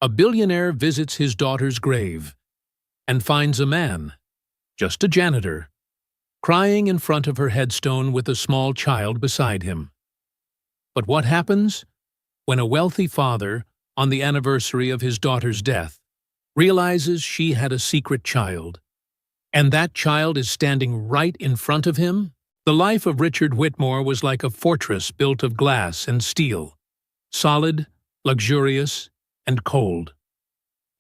A billionaire visits his daughter's grave and finds a man, just a janitor, crying in front of her headstone with a small child beside him. But what happens when a wealthy father, on the anniversary of his daughter's death, realizes she had a secret child, and that child is standing right in front of him? The life of Richard Whitmore was like a fortress built of glass and steel, solid, luxurious, and cold.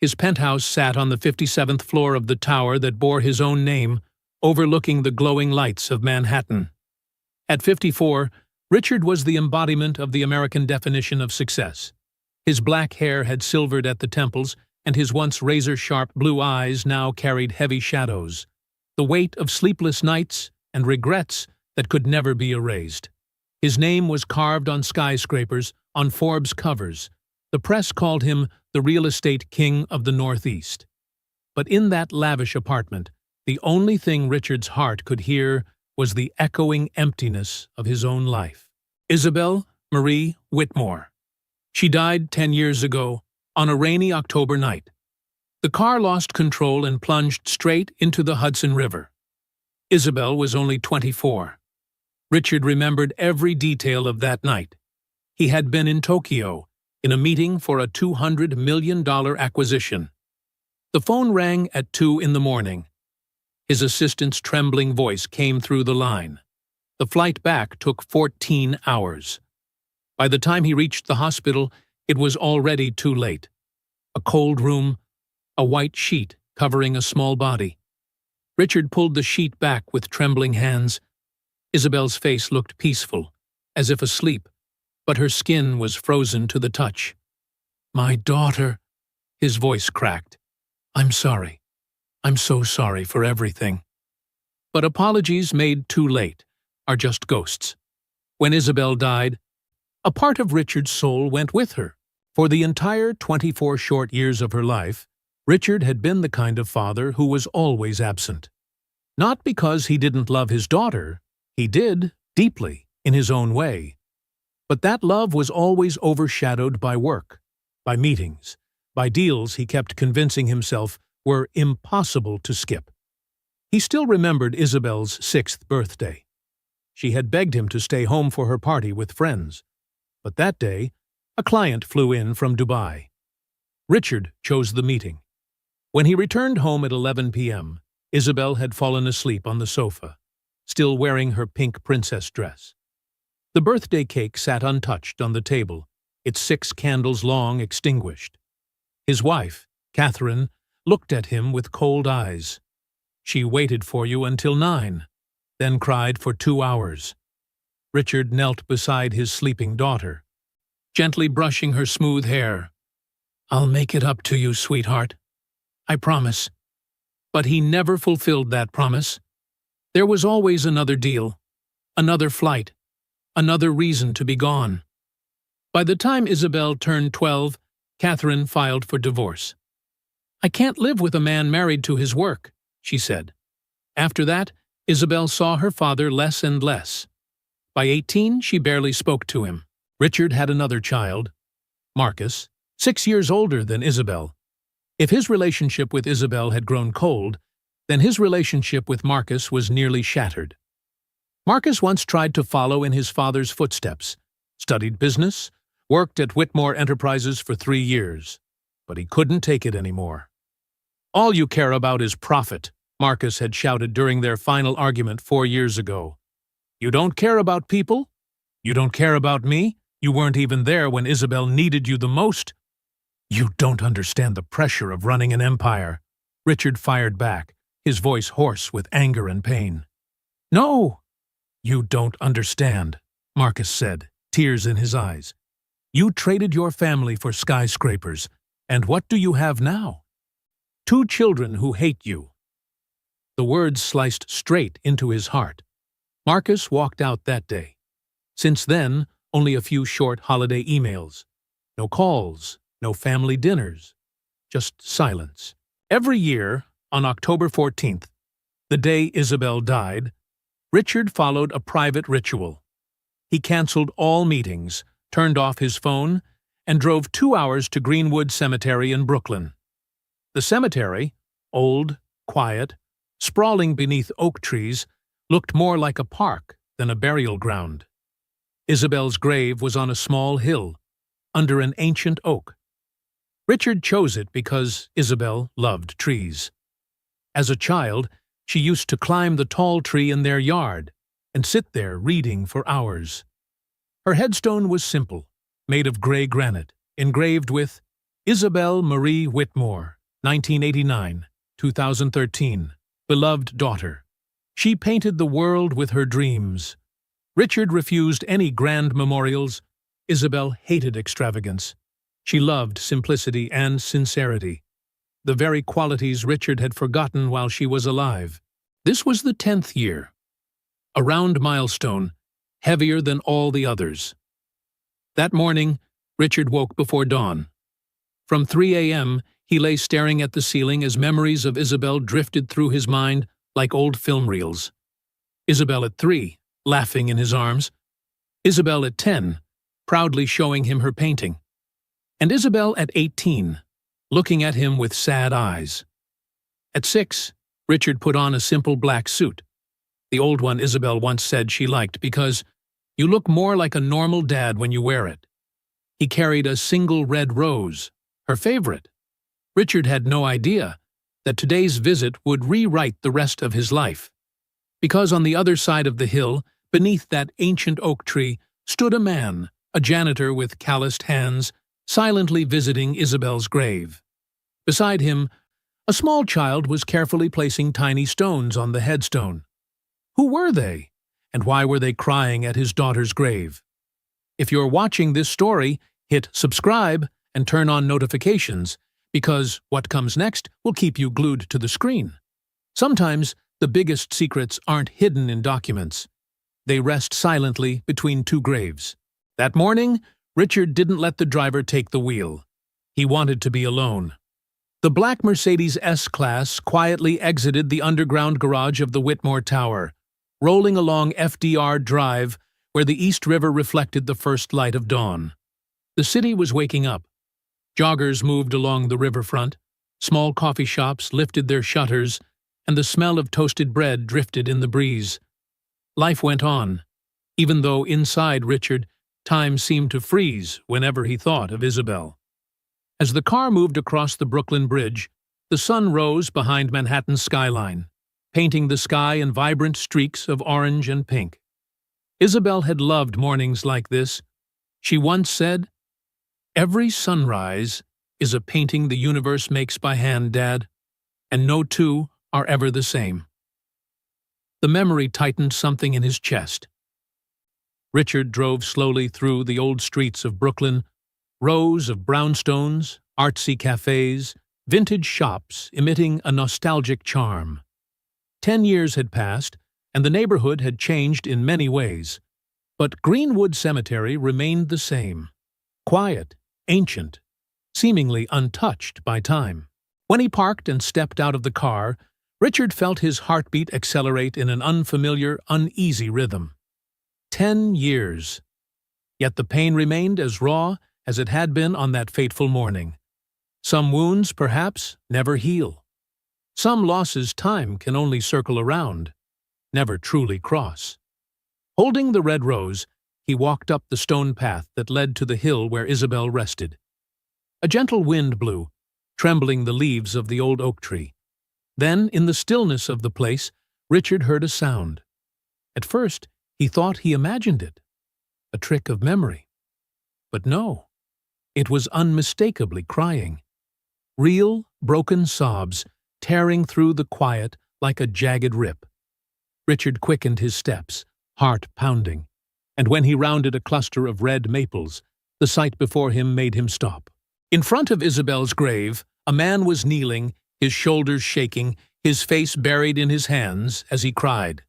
His penthouse sat on the 57th floor of the tower that bore his own name, overlooking the glowing lights of Manhattan. At 54, Richard was the embodiment of the American definition of success. His black hair had silvered at the temples, and his once razor-sharp blue eyes now carried heavy shadows, the weight of sleepless nights and regrets that could never be erased. His name was carved on skyscrapers, on Forbes covers. The press called him the real estate king of the Northeast. But in that lavish apartment, the only thing Richard's heart could hear was the echoing emptiness of his own life. Isabel Marie Whitmore. She died 10 years ago, on a rainy October night. The car lost control and plunged straight into the Hudson River. Isabel was only 24. Richard remembered every detail of that night. He had been in Tokyo, in a meeting for a $200 million acquisition. The phone rang at 2 in the morning. His assistant's trembling voice came through the line. The flight back took 14 hours. By the time he reached the hospital, it was already too late. A cold room, a white sheet covering a small body. Richard pulled the sheet back with trembling hands. Isabel's face looked peaceful, as if asleep, but her skin was frozen to the touch. "My daughter," his voice cracked. "I'm sorry. I'm so sorry for everything." But apologies made too late are just ghosts. When Isabel died, a part of Richard's soul went with her. For the entire 24 short years of her life, Richard had been the kind of father who was always absent. Not because he didn't love his daughter, he did, deeply, in his own way. But that love was always overshadowed by work, by meetings, by deals he kept convincing himself were impossible to skip. He still remembered Isabel's 6th birthday. She had begged him to stay home for her party with friends. But that day, a client flew in from Dubai. Richard chose the meeting. When he returned home at 11 p.m., Isabel had fallen asleep on the sofa, still wearing her pink princess dress. The birthday cake sat untouched on the table, its 6 candles long extinguished. His wife, Catherine, looked at him with cold eyes. "She waited for you until 9, then cried for 2 hours. Richard knelt beside his sleeping daughter, gently brushing her smooth hair. "I'll make it up to you, sweetheart. I promise." But he never fulfilled that promise. There was always another deal, another flight, another reason to be gone. By the time Isabel turned 12, Catherine filed for divorce. "I can't live with a man married to his work," she said. After that, Isabel saw her father less and less. By 18, she barely spoke to him. Richard had another child, Marcus, 6 years older than Isabel. If his relationship with Isabel had grown cold, then his relationship with Marcus was nearly shattered. Marcus once tried to follow in his father's footsteps, studied business, worked at Whitmore Enterprises for 3 years, but he couldn't take it anymore. "All you care about is profit," Marcus had shouted during their final argument 4 years ago. "You don't care about people? You don't care about me? You weren't even there when Isabel needed you the most." "You don't understand the pressure of running an empire," Richard fired back, his voice hoarse with anger and pain. "No!" "You don't understand," Marcus said, tears in his eyes. "You traded your family for skyscrapers, and what do you have now? 2 children who hate you." The words sliced straight into his heart. Marcus walked out that day. Since then, only a few short holiday emails. No calls, no family dinners, just silence. Every year, on October 14th, the day Isabel died, Richard followed a private ritual. He canceled all meetings, turned off his phone, and drove 2 hours to Greenwood Cemetery in Brooklyn. The cemetery, old, quiet, sprawling beneath oak trees, looked more like a park than a burial ground. Isabel's grave was on a small hill, under an ancient oak. Richard chose it because Isabel loved trees. As a child, she used to climb the tall tree in their yard and sit there reading for hours. Her headstone was simple, made of gray granite, engraved with Isabel Marie Whitmore, 1989, 2013, beloved daughter. She painted the world with her dreams. Richard refused any grand memorials. Isabel hated extravagance. She loved simplicity and sincerity, the very qualities Richard had forgotten while she was alive. This was the 10th year, a round milestone, heavier than all the others. That morning, Richard woke before dawn. From 3 a.m., he lay staring at the ceiling as memories of Isabel drifted through his mind like old film reels. Isabel at 3, laughing in his arms. Isabel at 10, proudly showing him her painting. And Isabel at 18, looking at him with sad eyes. At 6, Richard put on a simple black suit, the old one Isabel once said she liked because you look more like a normal dad when you wear it. He carried a single red rose, her favorite. Richard had no idea that today's visit would rewrite the rest of his life. Because on the other side of the hill, beneath that ancient oak tree, stood a man, a janitor with calloused hands, silently visiting Isabel's grave. Beside him, a small child was carefully placing tiny stones on the headstone. Who were they? And why were they crying at his daughter's grave? If you're watching this story, hit subscribe and turn on notifications, because what comes next will keep you glued to the screen. Sometimes the biggest secrets aren't hidden in documents. They rest silently between two graves. That morning, Richard didn't let the driver take the wheel. He wanted to be alone. The black Mercedes S-Class quietly exited the underground garage of the Whitmore Tower, rolling along FDR Drive where the East River reflected the first light of dawn. The city was waking up. Joggers moved along the riverfront, small coffee shops lifted their shutters, and the smell of toasted bread drifted in the breeze. Life went on, even though inside Richard, time seemed to freeze whenever he thought of Isabel. As the car moved across the Brooklyn Bridge, the sun rose behind Manhattan's skyline, painting the sky in vibrant streaks of orange and pink. Isabel had loved mornings like this. She once said, "Every sunrise is a painting the universe makes by hand, Dad, and no two are ever the same." The memory tightened something in his chest. Richard drove slowly through the old streets of Brooklyn, rows of brownstones, artsy cafes, vintage shops emitting a nostalgic charm. 10 years had passed, and the neighborhood had changed in many ways. But Greenwood Cemetery remained the same, quiet, ancient, seemingly untouched by time. When he parked and stepped out of the car, Richard felt his heartbeat accelerate in an unfamiliar, uneasy rhythm. 10 years. Yet the pain remained as raw as it had been on that fateful morning. Some wounds, perhaps, never heal. Some losses time can only circle around, never truly cross. Holding the red rose, he walked up the stone path that led to the hill where Isabel rested. A gentle wind blew, trembling the leaves of the old oak tree. Then, in the stillness of the place, Richard heard a sound. At first, he thought he imagined it, a trick of memory. But no, it was unmistakably crying. Real, broken sobs, tearing through the quiet like a jagged rip. Richard quickened his steps, heart pounding, and when he rounded a cluster of red maples, the sight before him made him stop. In front of Isabel's grave, a man was kneeling, his shoulders shaking, his face buried in his hands as he cried.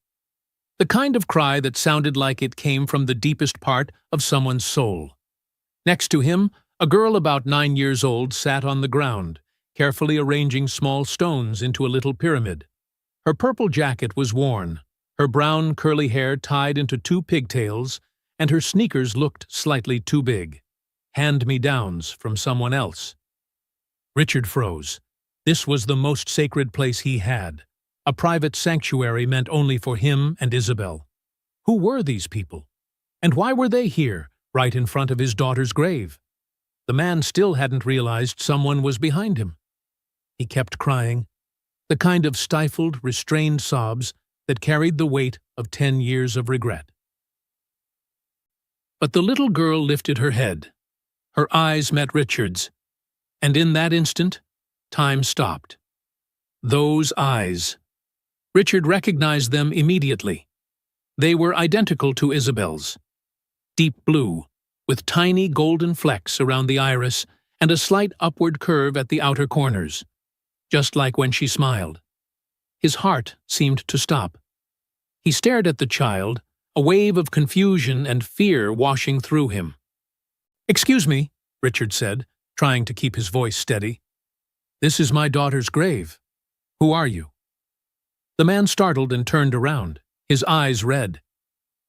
The kind of cry that sounded like it came from the deepest part of someone's soul. Next to him, a girl about 9 years old sat on the ground, carefully arranging small stones into a little pyramid. Her purple jacket was worn, her brown curly hair tied into 2 pigtails, and her sneakers looked slightly too big. hand-me-downs from someone else. Richard froze. This was the most sacred place he had, a private sanctuary meant only for him and Isabel. Who were these people? And why were they here, right in front of his daughter's grave? The man still hadn't realized someone was behind him. He kept crying, the kind of stifled, restrained sobs that carried the weight of 10 years of regret. But the little girl lifted her head. Her eyes met Richard's, and in that instant, time stopped. Those eyes. Richard recognized them immediately. They were identical to Isabel's. Deep blue, with tiny golden flecks around the iris and a slight upward curve at the outer corners, just like when she smiled. His heart seemed to stop. He stared at the child, a wave of confusion and fear washing through him. "Excuse me," Richard said, trying to keep his voice steady. "This is my daughter's grave. Who are you?" The man startled and turned around, his eyes red.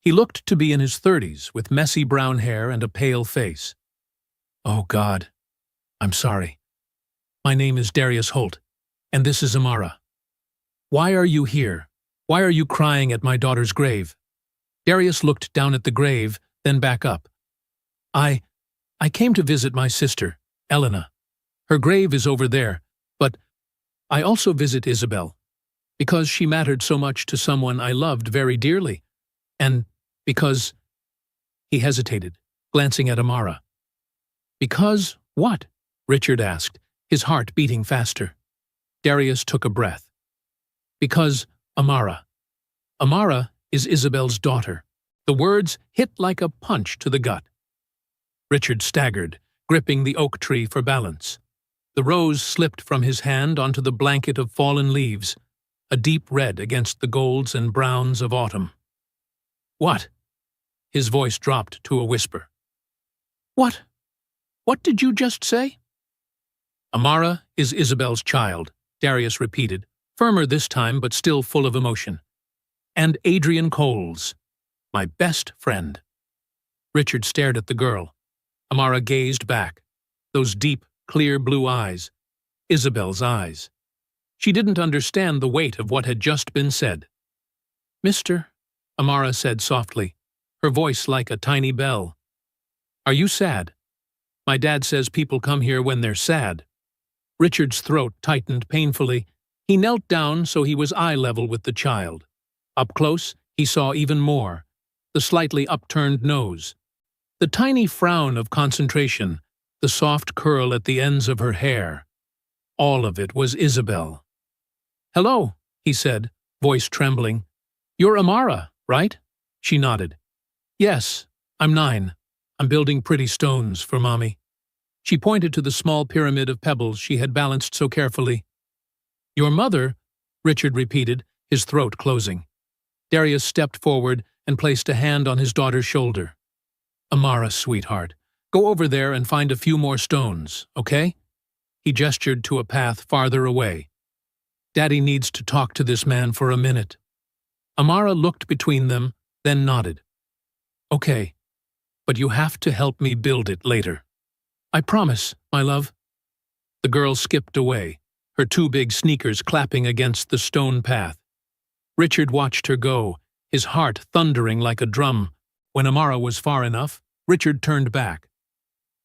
He looked to be in his 30s, with messy brown hair and a pale face. "Oh, God. I'm sorry. My name is Darius Holt, and this is Amara. Why are you here? Why are you crying at my daughter's grave?" Darius looked down at the grave, then back up. I came to visit my sister, Elena. Her grave is over there, but I also visit Isabel, because she mattered so much to someone I loved very dearly, and because—" He hesitated, glancing at Amara. "Because what?" Richard asked, his heart beating faster. Darius took a breath. "Because Amara. Amara is Isabel's daughter." The words hit like a punch to the gut. Richard staggered, gripping the oak tree for balance. The rose slipped from his hand onto the blanket of fallen leaves, a deep red against the golds and browns of autumn. "What?" His voice dropped to a whisper. "What? What did you just say?" "Amara is Isabel's child," Darius repeated, firmer this time but still full of emotion. "And Adrian Cole's, my best friend." Richard stared at the girl. Amara gazed back, those deep, clear blue eyes, Isabel's eyes. She didn't understand the weight of what had just been said. "Mister," Amara said softly, her voice like a tiny bell. "Are you sad? My dad says people come here when they're sad." Richard's throat tightened painfully. He knelt down so he was eye level with the child. Up close, he saw even more, the slightly upturned nose, the tiny frown of concentration, the soft curl at the ends of her hair. All of it was Isabel. "Hello," he said, voice trembling. "You're Amara, right?" She nodded. "Yes, I'm 9. I'm building pretty stones for Mommy." She pointed to the small pyramid of pebbles she had balanced so carefully. "Your mother," Richard repeated, his throat closing. Darius stepped forward and placed a hand on his daughter's shoulder. "Amara, sweetheart, go over there and find a few more stones, okay?" He gestured to a path farther away. "Daddy needs to talk to this man for a minute." Amara looked between them, then nodded. "Okay, but you have to help me build it later." "I promise, my love." The girl skipped away, her 2 big sneakers clapping against the stone path. Richard watched her go, his heart thundering like a drum. When Amara was far enough, Richard turned back.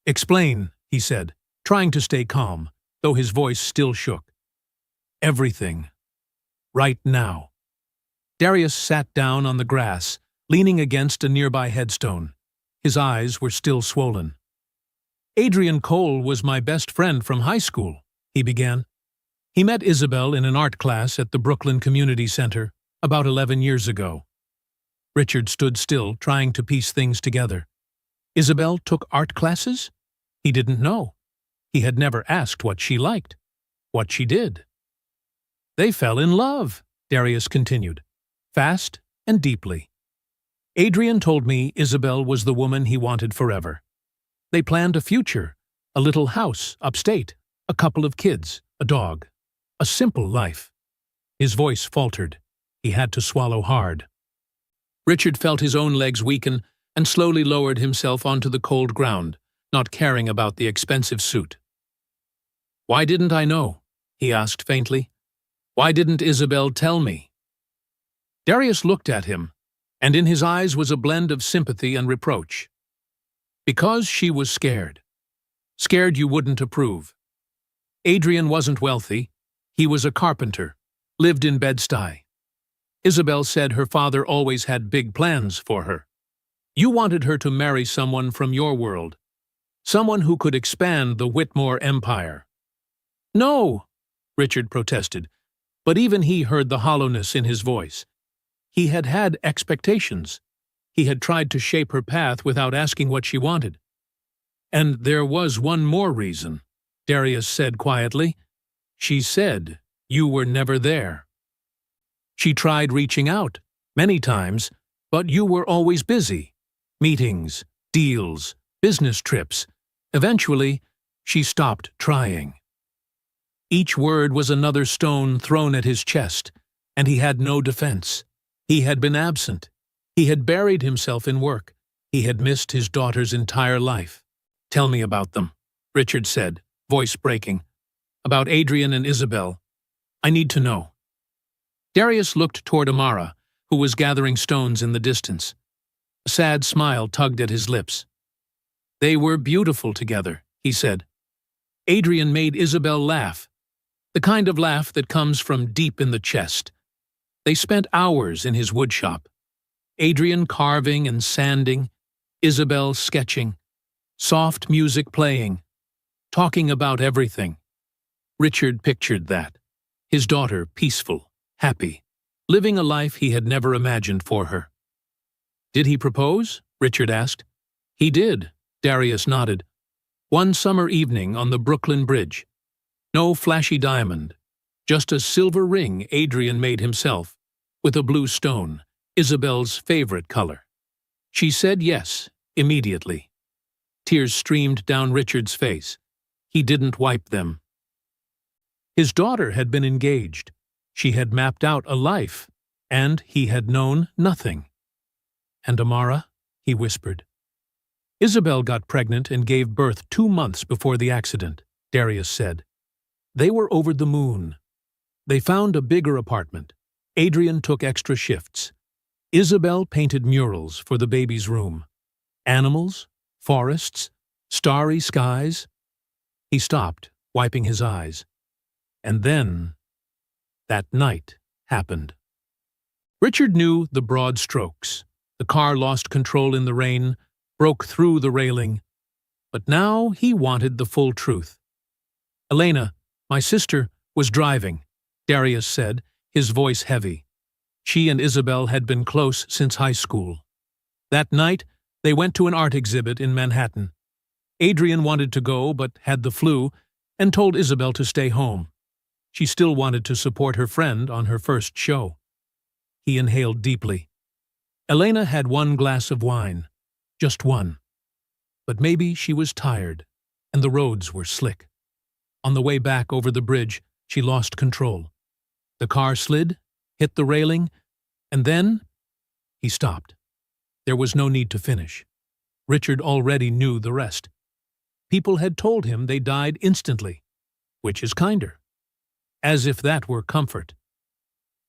"Explain," he said, trying to stay calm, though his voice still shook. "Everything. Right now." Darius sat down on the grass, leaning against a nearby headstone. His eyes were still swollen. "Adrian Cole was my best friend from high school," he began. "He met Isabel in an art class at the Brooklyn Community Center about 11 years ago." Richard stood still, trying to piece things together. Isabel took art classes? He didn't know. He had never asked what she liked, what she did. "They fell in love," Darius continued, fast and deeply. "Adrian told me Isabel was the woman he wanted forever. They planned a future, a little house upstate, a couple of kids, a dog, a simple life." His voice faltered. He had to swallow hard. Richard felt his own legs weaken and slowly lowered himself onto the cold ground, not caring about the expensive suit. "Why didn't I know?" he asked faintly. "Why didn't Isabel tell me?" Darius looked at him, and in his eyes was a blend of sympathy and reproach. Because she was scared. Scared you wouldn't approve. Adrian wasn't wealthy. He was a carpenter, lived in Bed-Stuy. Isabel said her father always had big plans for her. You wanted her to marry someone from your world, someone who could expand the Whitmore empire. "No," Richard protested, but even he heard the hollowness in his voice. He had had expectations. He had tried to shape her path without asking what she wanted. "And there was one more reason," Darius said quietly. "She said you were never there. She tried reaching out, many times, but you were always busy. Meetings, deals, business trips. Eventually, she stopped trying." Each word was another stone thrown at his chest, and he had no defense. He had been absent. He had buried himself in work. He had missed his daughter's entire life. "Tell me about them," Richard said, voice breaking. "About Adrian and Isabel. I need to know." Darius looked toward Amara, who was gathering stones in the distance. A sad smile tugged at his lips. "They were beautiful together," he said. "Adrian made Isabel laugh, the kind of laugh that comes from deep in the chest. They spent hours in his woodshop. Adrian carving and sanding, Isabel sketching, soft music playing, talking about everything." Richard pictured that. His daughter peaceful, happy, living a life he had never imagined for her. "Did he propose?" Richard asked. "He did," Darius nodded. "One summer evening on the Brooklyn Bridge. No flashy diamond, just a silver ring Adrian made himself, with a blue stone, Isabel's favorite color. She said yes, immediately." Tears streamed down Richard's face. He didn't wipe them. His daughter had been engaged. She had mapped out a life, and he had known nothing. "And Amara?" he whispered. "Isabel got pregnant and gave birth 2 months before the accident," Darius said. "They were over the moon. They found a bigger apartment. Adrian took extra shifts. Isabel painted murals for the baby's room. Animals, forests, starry skies." He stopped, wiping his eyes. And then, that night happened. Richard knew the broad strokes. The car lost control in the rain, broke through the railing. But now he wanted the full truth. "Elena, my sister, was driving," Darius said, his voice heavy. She and Isabel had been close since high school. That night, they went to an art exhibit in Manhattan. Adrian wanted to go but had the flu and told Isabel to stay home. She still wanted to support her friend on her first show. He inhaled deeply. Elena had 1 glass of wine. Just one. But maybe she was tired, and the roads were slick. On the way back over the bridge, she lost control. The car slid, hit the railing, and then he stopped. There was no need to finish. Richard already knew the rest. People had told him they died instantly, which is kinder. As if that were comfort.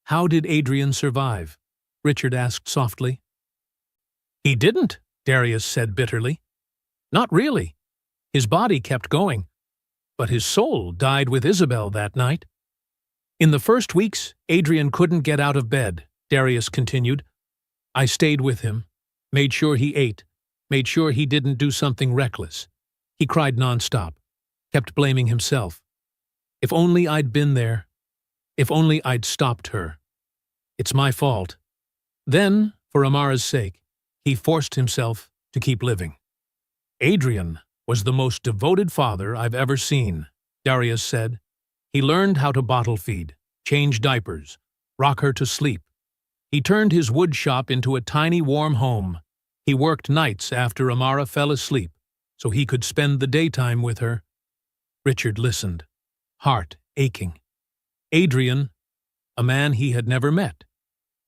"How did Adrian survive?" Richard asked softly. "He didn't," Darius said bitterly. "Not really. His body kept going. But his soul died with Isabel that night." "In the first weeks, Adrian couldn't get out of bed," Darius continued. "I stayed with him, made sure he ate, made sure he didn't do something reckless. He cried nonstop, kept blaming himself. If only I'd been there. If only I'd stopped her. It's my fault." Then, for Amara's sake, he forced himself to keep living. "Adrian was the most devoted father I've ever seen," Darius said. "He learned how to bottle feed, change diapers, rock her to sleep. He turned his wood shop into a tiny warm home. He worked nights after Amara fell asleep, so he could spend the daytime with her." Richard listened, heart aching. Adrian, a man he had never met,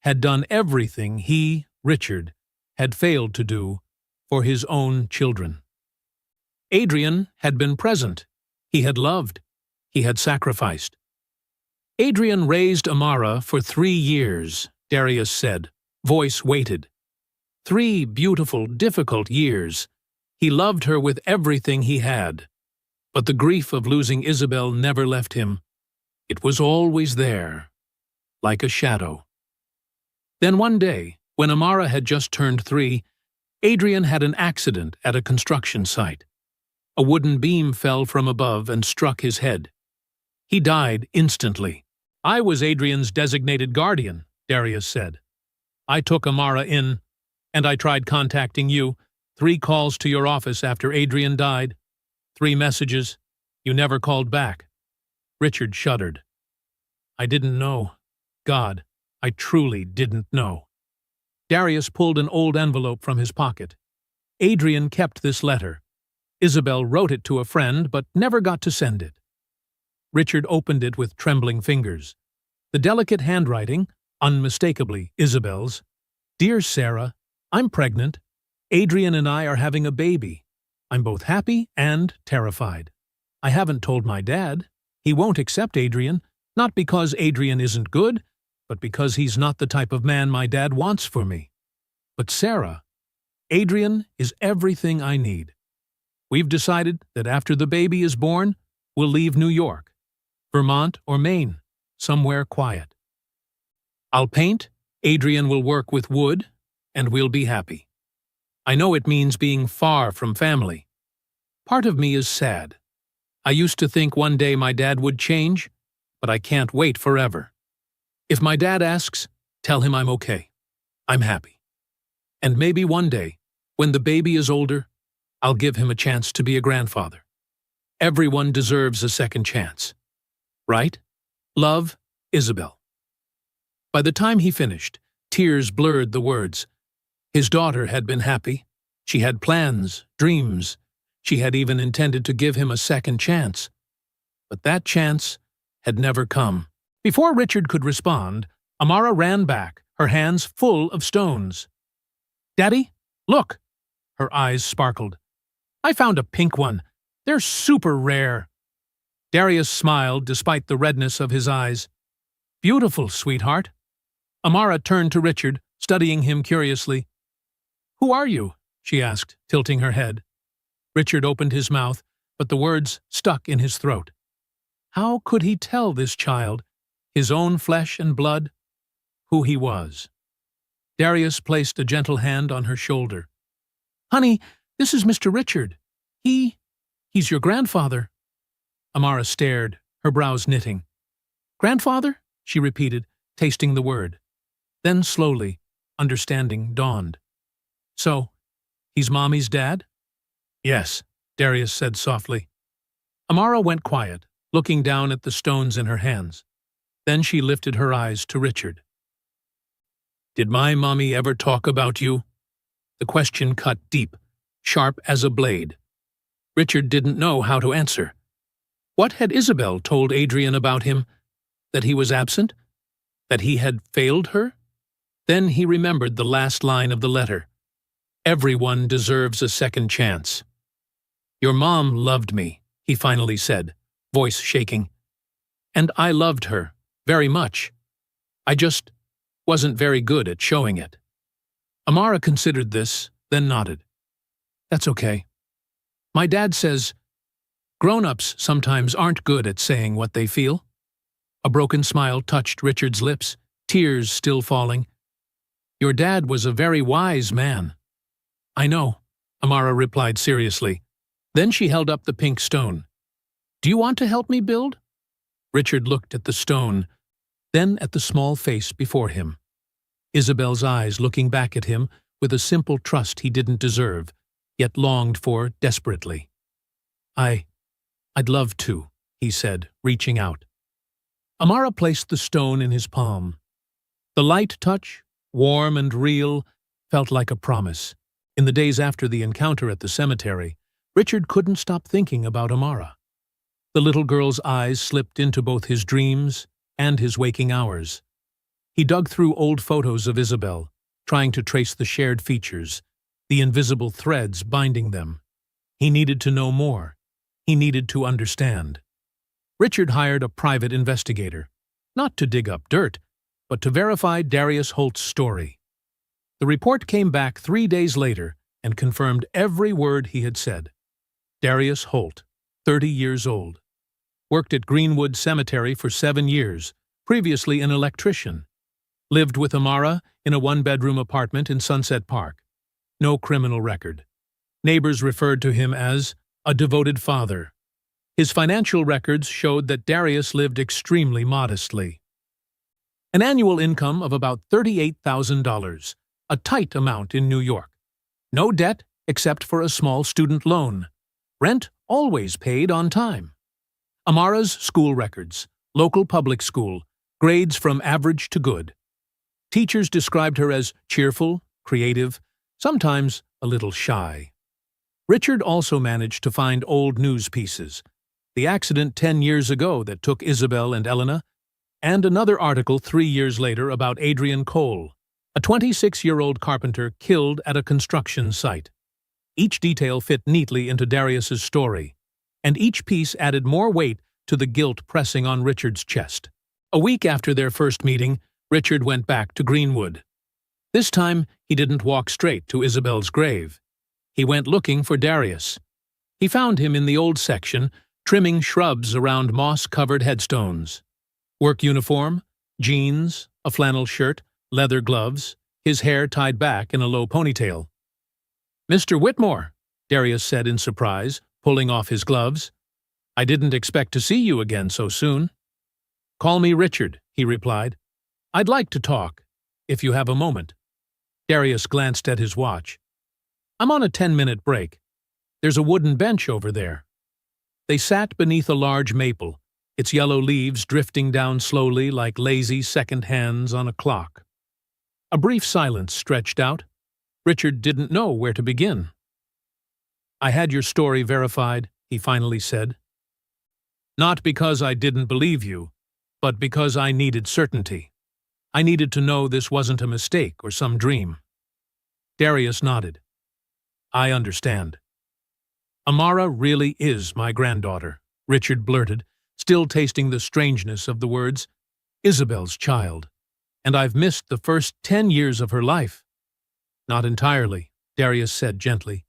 had done everything he, Richard, had failed to do for his own children. Adrian had been present. He had loved. He had sacrificed. Adrian raised Amara for 3 years, Darius said, voice weighted. 3 beautiful, difficult years. He loved her with everything he had. But the grief of losing Isabel never left him. It was always there, like a shadow. Then one day, when Amara had just turned 3, Adrian had an accident at a construction site. A wooden beam fell from above and struck his head. He died instantly. I was Adrian's designated guardian, Darius said. I took Amara in, and I tried contacting you. 3 calls to your office after Adrian died. 3 messages. You never called back. Richard shuddered. I didn't know. God, I truly didn't know. Darius pulled an old envelope from his pocket. Adrian kept this letter. Isabel wrote it to a friend, but never got to send it. Richard opened it with trembling fingers. The delicate handwriting, unmistakably Isabel's. Dear Sarah, I'm pregnant. Adrian and I are having a baby. I'm both happy and terrified. I haven't told my dad. He won't accept Adrian, not because Adrian isn't good, but because he's not the type of man my dad wants for me. But Sarah, Adrian is everything I need. We've decided that after the baby is born, we'll leave New York, Vermont or Maine, somewhere quiet. I'll paint, Adrian will work with wood, and we'll be happy. I know it means being far from family. Part of me is sad. I used to think one day my dad would change, but I can't wait forever. If my dad asks, tell him I'm okay. I'm happy. And maybe one day, when the baby is older, I'll give him a chance to be a grandfather. Everyone deserves a second chance. Right? Love, Isabel. By the time he finished, tears blurred the words. His daughter had been happy. She had plans, dreams. She had even intended to give him a second chance. But that chance had never come. Before Richard could respond, Amara ran back, her hands full of stones. Daddy, look! Her eyes sparkled. I found a pink one. They're super rare. Darius smiled despite the redness of his eyes. Beautiful, sweetheart. Amara turned to Richard, studying him curiously. Who are you? She asked, tilting her head. Richard opened his mouth, but the words stuck in his throat. How could he tell this child, his own flesh and blood, who he was? Darius placed a gentle hand on her shoulder. Honey, this is Mr. Richard. He's your grandfather. Amara stared, her brows knitting. Grandfather? She repeated, tasting the word. Then slowly, understanding dawned. So, he's Mommy's dad? Yes, Darius said softly. Amara went quiet, looking down at the stones in her hands. Then she lifted her eyes to Richard. Did my mommy ever talk about you? The question cut deep, sharp as a blade. Richard didn't know how to answer. What had Isabel told Adrian about him? That he was absent? That he had failed her? Then he remembered the last line of the letter. Everyone deserves a second chance. Your mom loved me, he finally said, voice shaking. And I loved her, very much. I just wasn't very good at showing it. Amara considered this, then nodded. That's okay. My dad says, grown-ups sometimes aren't good at saying what they feel. A broken smile touched Richard's lips, tears still falling. Your dad was a very wise man. I know, Amara replied seriously. Then she held up the pink stone. Do you want to help me build? Richard looked at the stone, then at the small face before him. Isabel's eyes looking back at him with a simple trust he didn't deserve, yet longed for desperately. I'd love to, he said, reaching out. Amara placed the stone in his palm. The light touch, warm and real, felt like a promise. In the days after the encounter at the cemetery, Richard couldn't stop thinking about Amara. The little girl's eyes slipped into both his dreams and his waking hours. He dug through old photos of Isabel, trying to trace the shared features, the invisible threads binding them. He needed to know more. He needed to understand. Richard hired a private investigator, not to dig up dirt, but to verify Darius Holt's story. The report came back 3 days later and confirmed every word he had said. Darius Holt, 30 years old. Worked at Greenwood Cemetery for 7 years, previously an electrician. Lived with Amara in a one-bedroom apartment in Sunset Park. No criminal record. Neighbors referred to him as a devoted father. His financial records showed that Darius lived extremely modestly. An annual income of about $38,000, a tight amount in New York. No debt except for a small student loan. Rent always paid on time. Amara's school records, local public school, grades from average to good. Teachers described her as cheerful, creative, sometimes a little shy. Richard also managed to find old news pieces. The accident 10 years ago that took Isabel and Elena, and another article 3 years later about Adrian Cole, a 26-year-old carpenter killed at a construction site. Each detail fit neatly into Darius's story, and each piece added more weight to the guilt pressing on Richard's chest. A week after their first meeting, Richard went back to Greenwood. This time, he didn't walk straight to Isabel's grave. He went looking for Darius. He found him in the old section, trimming shrubs around moss-covered headstones. Work uniform, jeans, a flannel shirt, leather gloves, his hair tied back in a low ponytail. "Mr. Whitmore," Darius said in surprise, pulling off his gloves. "I didn't expect to see you again so soon." "Call me Richard," he replied. "I'd like to talk, if you have a moment." Darius glanced at his watch. "I'm on a 10-minute break. There's a wooden bench over there." They sat beneath a large maple, its yellow leaves drifting down slowly like lazy second hands on a clock. A brief silence stretched out. Richard didn't know where to begin. "I had your story verified," he finally said. "Not because I didn't believe you, but because I needed certainty. I needed to know this wasn't a mistake or some dream." Darius nodded. "I understand." "Amara really is my granddaughter," Richard blurted, still tasting the strangeness of the words. "Isabel's child. And I've missed the first 10 years of her life." "Not entirely," Darius said gently.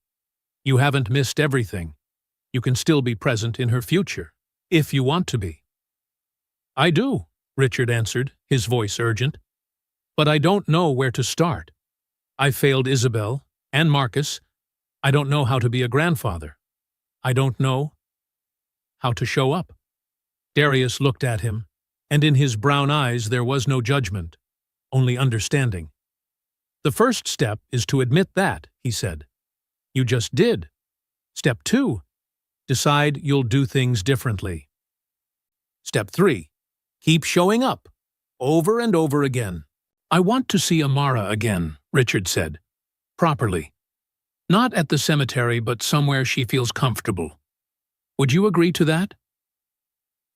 "You haven't missed everything. You can still be present in her future, if you want to be." "I do," Richard answered, his voice urgent. "But I don't know where to start. I failed Isabel and Marcus. I don't know how to be a grandfather. I don't know how to show up." Darius looked at him, and in his brown eyes there was no judgment, only understanding. "The first step is to admit that," he said. "You just did. Step 2, decide you'll do things differently. Step 3, keep showing up, over and over again." "I want to see Amara again," Richard said. "Properly. Not at the cemetery, but somewhere she feels comfortable. Would you agree to that?"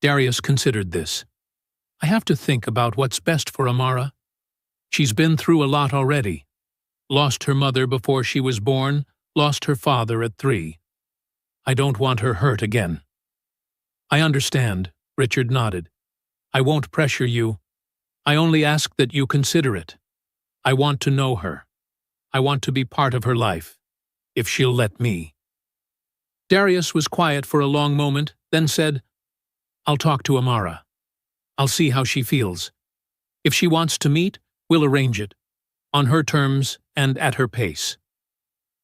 Darius considered this. "I have to think about what's best for Amara. She's been through a lot already. Lost her mother before she was born, lost her father at 3. I don't want her hurt again." "I understand," Richard nodded. "I won't pressure you. I only ask that you consider it. I want to know her. I want to be part of her life, if she'll let me." Darius was quiet for a long moment, then said, "I'll talk to Amara. I'll see how she feels. If she wants to meet, we'll arrange it, on her terms and at her pace."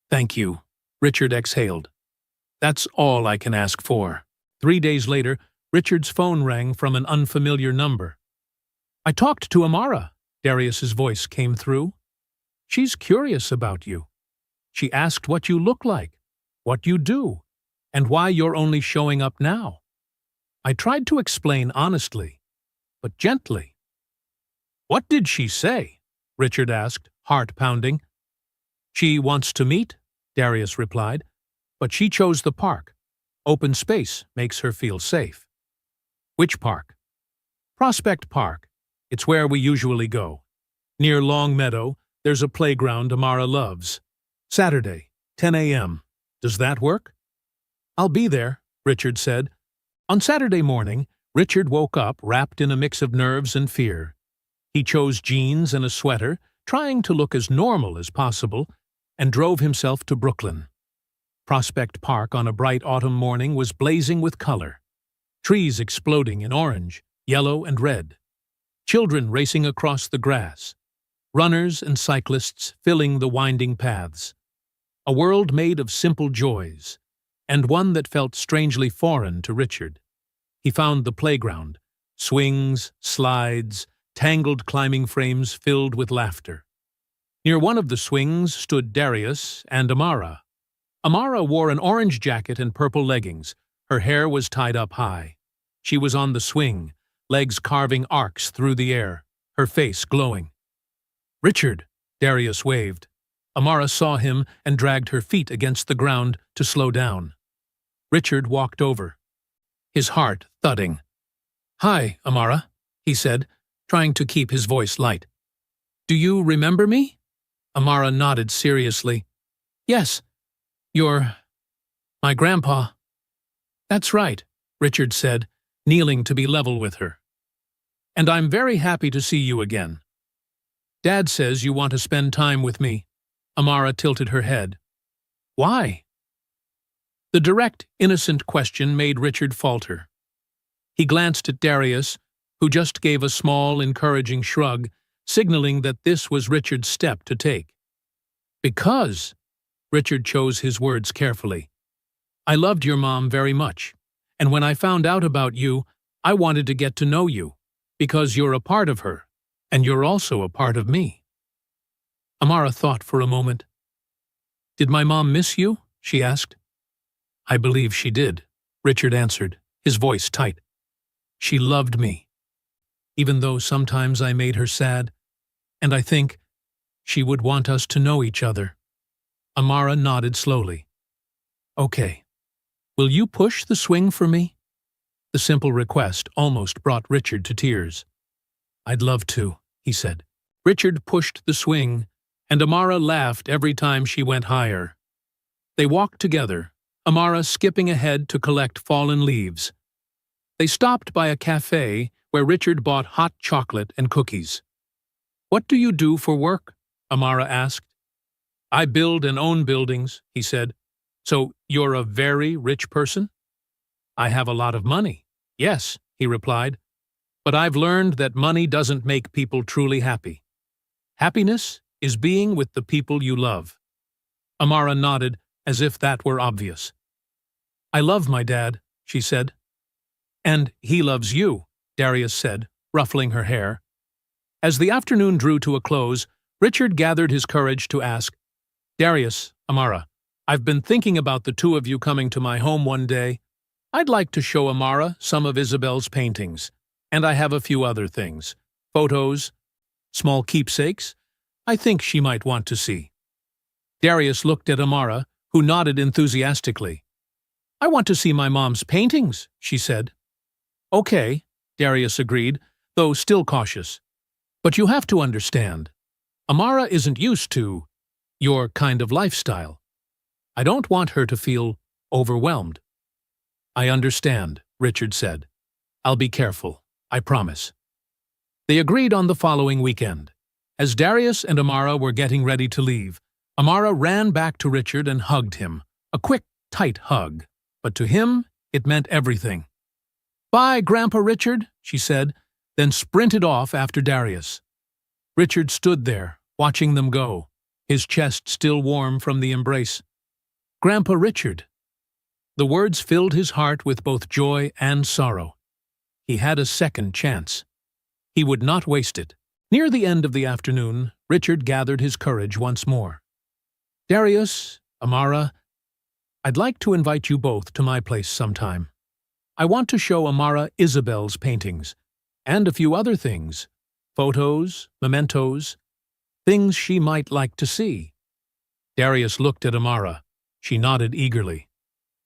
"Thank you," Richard exhaled. "That's all I can ask for." 3 days later, Richard's phone rang from an unfamiliar number. "I talked to Amara," Darius's voice came through. "She's curious about you. She asked what you look like, what you do, and why you're only showing up now. I tried to explain honestly, but gently." "What did she say?" Richard asked, heart pounding. "She wants to meet," Darius replied, "but she chose the park. Open space makes her feel safe." "Which park?" "Prospect Park. It's where we usually go. Near Long Meadow, there's a playground Amara loves. Saturday, 10 a.m. Does that work?" I'll be there, Richard said. On Saturday morning, Richard woke up wrapped in a mix of nerves and fear. He chose jeans and a sweater, trying to look as normal as possible, and drove himself to Brooklyn. Prospect Park on a bright autumn morning was blazing with color. Trees exploding in orange, yellow, and red. Children racing across the grass. Runners and cyclists filling the winding paths. A world made of simple joys, and one that felt strangely foreign to Richard. He found the playground, swings, slides, tangled climbing frames filled with laughter. Near one of the swings stood Darius and Amara. Amara wore an orange jacket and purple leggings. Her hair was tied up high. She was on the swing, legs carving arcs through the air, her face glowing. "Richard," Darius waved. Amara saw him and dragged her feet against the ground to slow down. Richard walked over, his heart thudding. "Hi, Amara," he said, trying to keep his voice light. "Do you remember me?" Amara nodded seriously. "Yes, you're my grandpa." "That's right," Richard said, kneeling to be level with her. "And I'm very happy to see you again. Dad says you want to spend time with me." Amara tilted her head. "Why?" The direct, innocent question made Richard falter. He glanced at Darius, who just gave a small, encouraging shrug, signaling that this was Richard's step to take. "Because," Richard chose his words carefully, "I loved your mom very much, and when I found out about you, I wanted to get to know you, because you're a part of her, and you're also a part of me." Amara thought for a moment. "Did my mom miss you?" she asked. "I believe she did," Richard answered, his voice tight. "She loved me, even though sometimes I made her sad, and I think she would want us to know each other." Amara nodded slowly. "Okay. Will you push the swing for me?" The simple request almost brought Richard to tears. "I'd love to," he said. Richard pushed the swing, and Amara laughed every time she went higher. They walked together, Amara skipping ahead to collect fallen leaves. They stopped by a cafe where Richard bought hot chocolate and cookies. "What do you do for work?" Amara asked. "I build and own buildings," he said. "So you're a very rich person?" "I have a lot of money." "Yes," he replied. "But I've learned that money doesn't make people truly happy. Happiness is being with the people you love." Amara nodded as if that were obvious. "I love my dad," she said. "And he loves you," Darius said, ruffling her hair. As the afternoon drew to a close, Richard gathered his courage to ask, "Darius, Amara, I've been thinking about the two of you coming to my home one day. I'd like to show Amara some of Isabel's paintings, and I have a few other things, photos, small keepsakes, I think she might want to see." Darius looked at Amara, who nodded enthusiastically. "I want to see my mom's paintings," she said. "Okay," Darius agreed, though still cautious. "But you have to understand, Amara isn't used to your kind of lifestyle. I don't want her to feel overwhelmed." "I understand," Richard said. "I'll be careful, I promise." They agreed on the following weekend. As Darius and Amara were getting ready to leave, Amara ran back to Richard and hugged him, a quick, tight hug. But to him, it meant everything. "Bye, Grandpa Richard," she said, then sprinted off after Darius. Richard stood there, watching them go, his chest still warm from the embrace. "Grandpa Richard." The words filled his heart with both joy and sorrow. He had a second chance. He would not waste it. Near the end of the afternoon, Richard gathered his courage once more. "Darius, Amara, I'd like to invite you both to my place sometime. I want to show Amara Isabel's paintings, and a few other things, photos, mementos, things she might like to see." Darius looked at Amara. She nodded eagerly.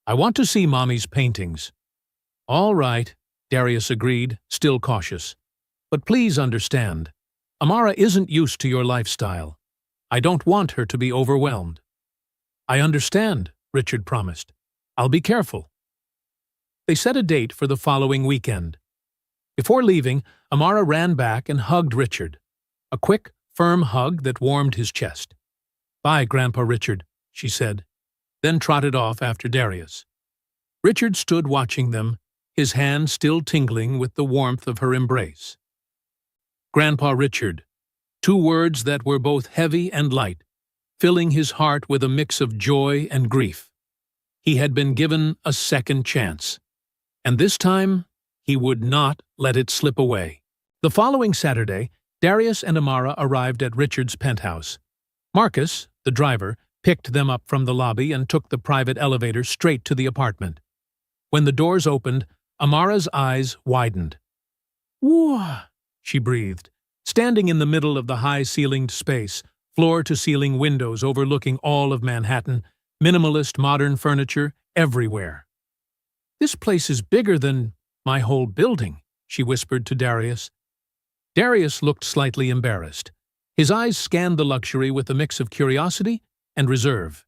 "I want to see Mommy's paintings." "All right," Darius agreed, still cautious. "But please understand, Amara isn't used to your lifestyle. I don't want her to be overwhelmed." "I understand," Richard promised. I'll be careful." They set a date for the following weekend. Before leaving, Amara ran back and hugged Richard. A quick, firm hug that warmed his chest. "Bye, Grandpa Richard," she said, then trotted off after Darius. Richard stood watching them, his hand still tingling with the warmth of her embrace. Grandpa Richard, two words that were both heavy and light, filling his heart with a mix of joy and grief. He had been given a second chance, and this time he would not let it slip away. The following Saturday, Darius and Amara arrived at Richard's penthouse. Marcus, the driver, picked them up from the lobby and took the private elevator straight to the apartment. When the doors opened, Amara's eyes widened. "Whoa!" she breathed, standing in the middle of the high-ceilinged space, floor-to-ceiling windows overlooking all of Manhattan, minimalist modern furniture everywhere. "This place is bigger than my whole building," she whispered to Darius. Darius looked slightly embarrassed. His eyes scanned the luxury with a mix of curiosity and reserve.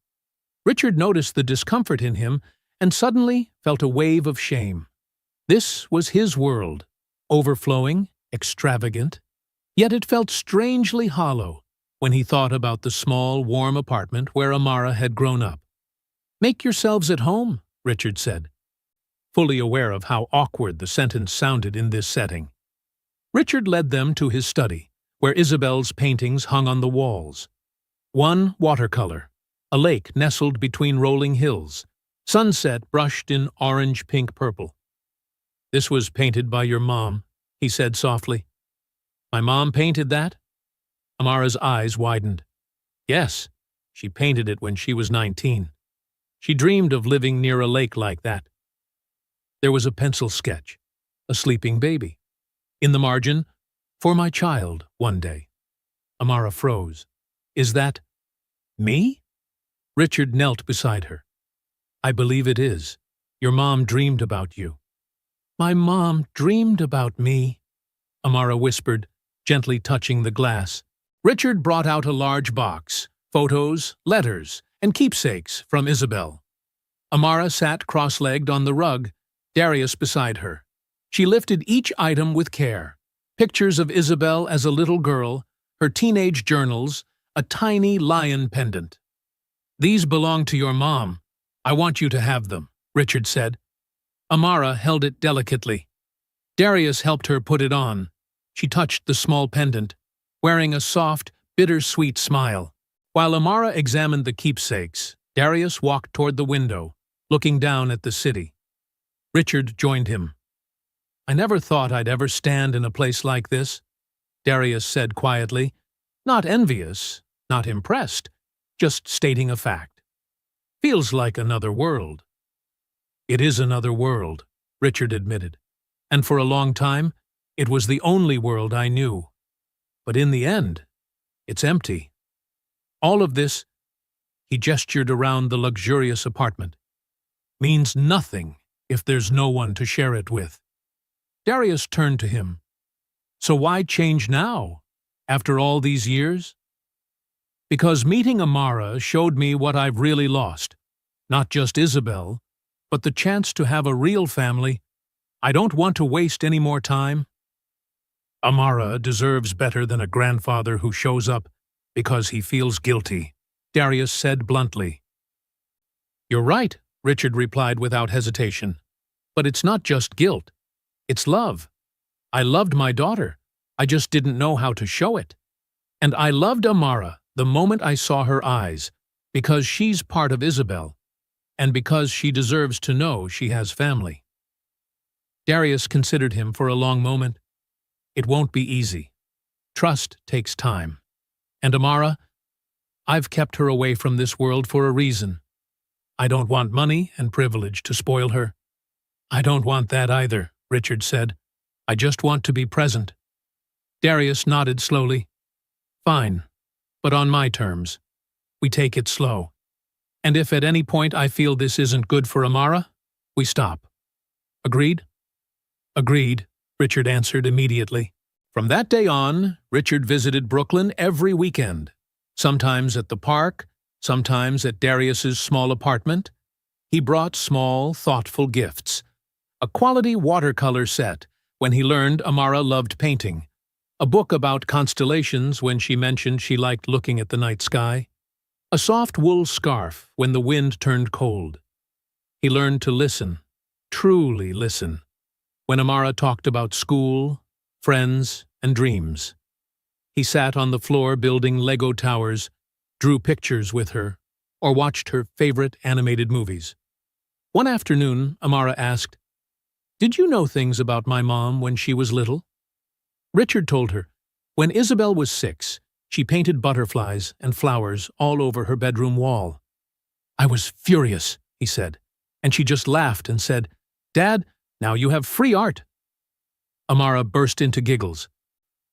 Richard noticed the discomfort in him and suddenly felt a wave of shame. This was his world, overflowing, extravagant, yet it felt strangely hollow when he thought about the small, warm apartment where Amara had grown up. "Make yourselves at home," Richard said, fully aware of how awkward the sentence sounded in this setting. Richard led them to his study, where Isabel's paintings hung on the walls. One watercolor, a lake nestled between rolling hills, sunset brushed in orange-pink-purple. "This was painted by your mom," he said softly. "My mom painted that?" Amara's eyes widened. "Yes, she painted it when she was 19. She dreamed of living near a lake like that." There was a pencil sketch, a sleeping baby. In the margin, "For my child, one day." Amara froze. "Is that me?" Richard knelt beside her. "I believe it is. Your mom dreamed about you." "My mom dreamed about me," Amara whispered, gently touching the glass. Richard brought out a large box, photos, letters, and keepsakes from Isabel. Amara sat cross-legged on the rug, Darius beside her. She lifted each item with care. Pictures of Isabel as a little girl, her teenage journals, a tiny lion pendant. "These belong to your mom. I want you to have them," Richard said. Amara held it delicately. Darius helped her put it on. She touched the small pendant, wearing a soft, bittersweet smile. While Amara examined the keepsakes, Darius walked toward the window, looking down at the city. Richard joined him. "I never thought I'd ever stand in a place like this," Darius said quietly, not envious, not impressed, just stating a fact. "Feels like another world." "It is another world," Richard admitted, "and for a long time, it was the only world I knew. But in the end, it's empty. All of this," he gestured around the luxurious apartment, "means nothing if there's no one to share it with." Darius turned to him. "So why change now, after all these years?" "Because meeting Amara showed me what I've really lost. Not just Isabel, but the chance to have a real family. I don't want to waste any more time." "Amara deserves better than a grandfather who shows up because he feels guilty," Darius said bluntly. "You're right," Richard replied without hesitation. "But it's not just guilt. It's love. I loved my daughter. I just didn't know how to show it. And I loved Amara the moment I saw her eyes, because she's part of Isabel, and because she deserves to know she has family." Darius considered him for a long moment. "It won't be easy. Trust takes time. And Amara, I've kept her away from this world for a reason. I don't want money and privilege to spoil her." "I don't want that either," Richard said. "I just want to be present." Darius nodded slowly. "Fine, but on my terms. We take it slow. And if at any point I feel this isn't good for Amara, we stop. Agreed?" "Agreed," Richard answered immediately. From that day on, Richard visited Brooklyn every weekend, sometimes at the park, sometimes at Darius's small apartment, He brought small, thoughtful gifts. A quality watercolor set when he learned Amara loved painting. A book about constellations when she mentioned she liked looking at the night sky. A soft wool scarf when the wind turned cold. He learned to listen, truly listen, when Amara talked about school, friends, and dreams. He sat on the floor building Lego towers, drew pictures with her, or watched her favorite animated movies. One afternoon, Amara asked, "Did you know things about my mom when she was little?" Richard told her, when Isabel was 6, she painted butterflies and flowers all over her bedroom wall. "I was furious," he said, and she just laughed and said, "Dad, now you have free art." Amara burst into giggles,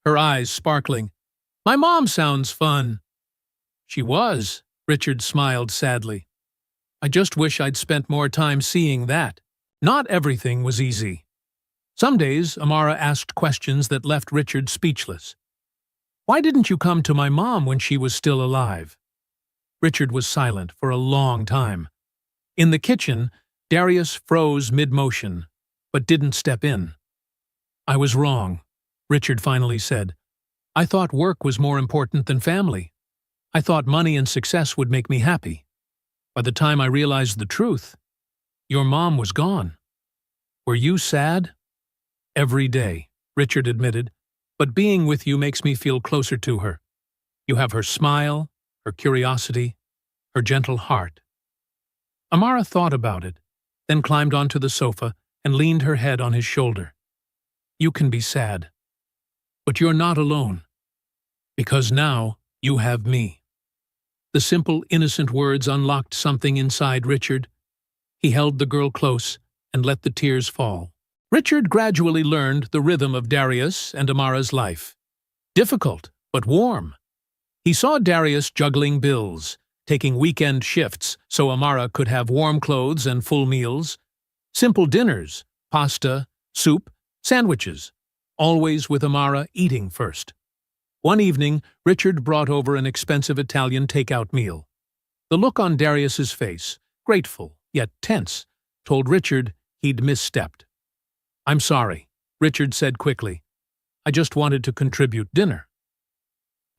her eyes sparkling. "My mom sounds fun." "She was," Richard smiled sadly. "I just wish I'd spent more time seeing that." Not everything was easy. Some days, Amara asked questions that left Richard speechless. "Why didn't you come to my mom when she was still alive?" Richard was silent for a long time. In the kitchen, Darius froze mid-motion, but didn't step in. "I was wrong," Richard finally said. "I thought work was more important than family. I thought money and success would make me happy. By the time I realized the truth, your mom was gone." "Were you sad?" "Every day," Richard admitted, "but being with you makes me feel closer to her. You have her smile, her curiosity, her gentle heart." Amara thought about it, then climbed onto the sofa and leaned her head on his shoulder. "You can be sad, but you're not alone, because now you have me." The simple, innocent words unlocked something inside Richard. He held the girl close and let the tears fall. Richard gradually learned the rhythm of Darius and Amara's life. Difficult, but warm. He saw Darius juggling bills, taking weekend shifts so Amara could have warm clothes and full meals. Simple dinners, pasta, soup, sandwiches, always with Amara eating first. One evening, Richard brought over an expensive Italian takeout meal. The look on Darius's face, grateful yet tense, told Richard he'd misstepped. "I'm sorry," Richard said quickly. "I just wanted to contribute dinner."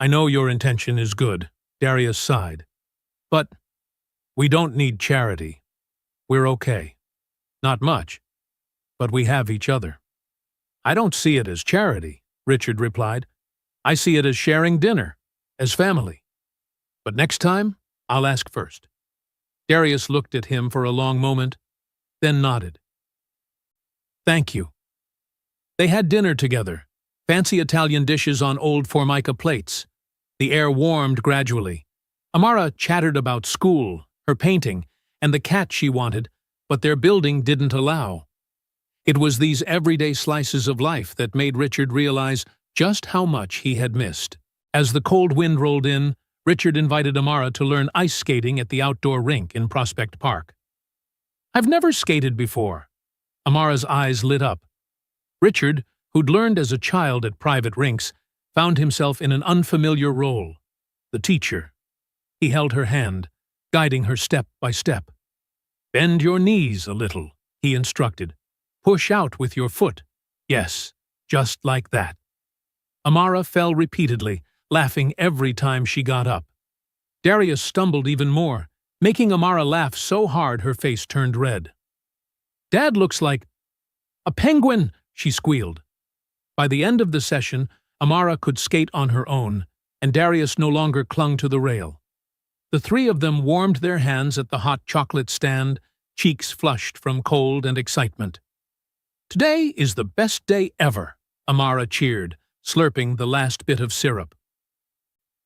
"I know your intention is good," Darius sighed. "But we don't need charity. We're okay. Not much, but we have each other." "I don't see it as charity," Richard replied. "I see it as sharing dinner, as family. But next time, I'll ask first." Darius looked at him for a long moment, then nodded. "Thank you." They had dinner together, fancy Italian dishes on old Formica plates. The air warmed gradually. Amara chattered about school, her painting, and the cat she wanted, but their building didn't allow. It was these everyday slices of life that made Richard realize just how much he had missed. As the cold wind rolled in, Richard invited Amara to learn ice skating at the outdoor rink in Prospect Park. "I've never skated before." Amara's eyes lit up. Richard, who'd learned as a child at private rinks, found himself in an unfamiliar role, the teacher. He held her hand, guiding her step by step. "Bend your knees a little," he instructed. "Push out with your foot. Yes, just like that." Amara fell repeatedly, laughing every time she got up. Darius stumbled even more, making Amara laugh so hard her face turned red. "Dad looks like a penguin," she squealed. By the end of the session, Amara could skate on her own, and Darius no longer clung to the rail. The three of them warmed their hands at the hot chocolate stand, cheeks flushed from cold and excitement. "Today is the best day ever," Amara cheered, slurping the last bit of syrup.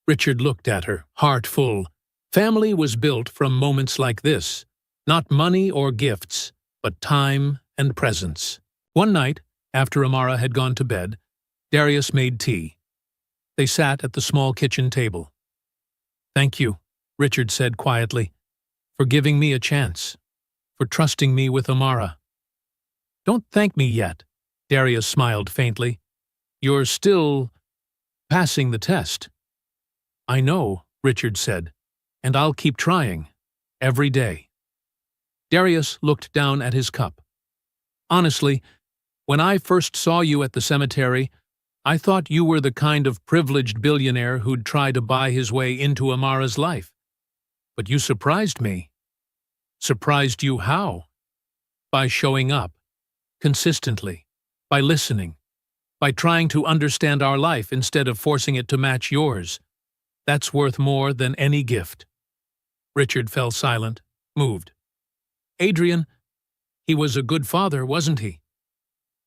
Richard looked at her, heart full. Family was built from moments like this, not money or gifts, but time and presence. One night, after Amara had gone to bed, Darius made tea. They sat at the small kitchen table. "Thank you," Richard said quietly, "for giving me a chance, for trusting me with Amara." "Don't thank me yet," Darius smiled faintly. "You're still passing the test." "I know," Richard said, "and I'll keep trying, every day." Darius looked down at his cup. Honestly, when I first saw you at the cemetery, I thought you were the kind of privileged billionaire who'd try to buy his way into Amara's life. But you surprised me. Surprised you how? By showing up, consistently, by listening, by trying to understand our life instead of forcing it to match yours. That's worth more than any gift. Richard fell silent, moved. Adrian, he was a good father, wasn't he?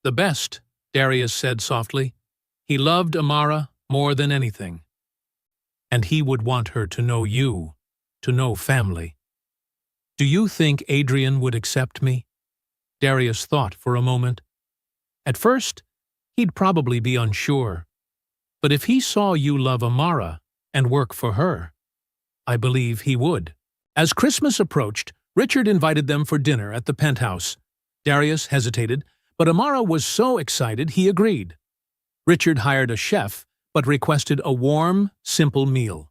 The best, Darius said softly. He loved Amara more than anything. And he would want her to know you, to know family. Do you think Adrian would accept me? Darius thought for a moment. At first, he'd probably be unsure. But if he saw you love Amara and work for her, I believe he would. As Christmas approached, Richard invited them for dinner at the penthouse. Darius hesitated, but Amara was so excited he agreed. Richard hired a chef, but requested a warm, simple meal.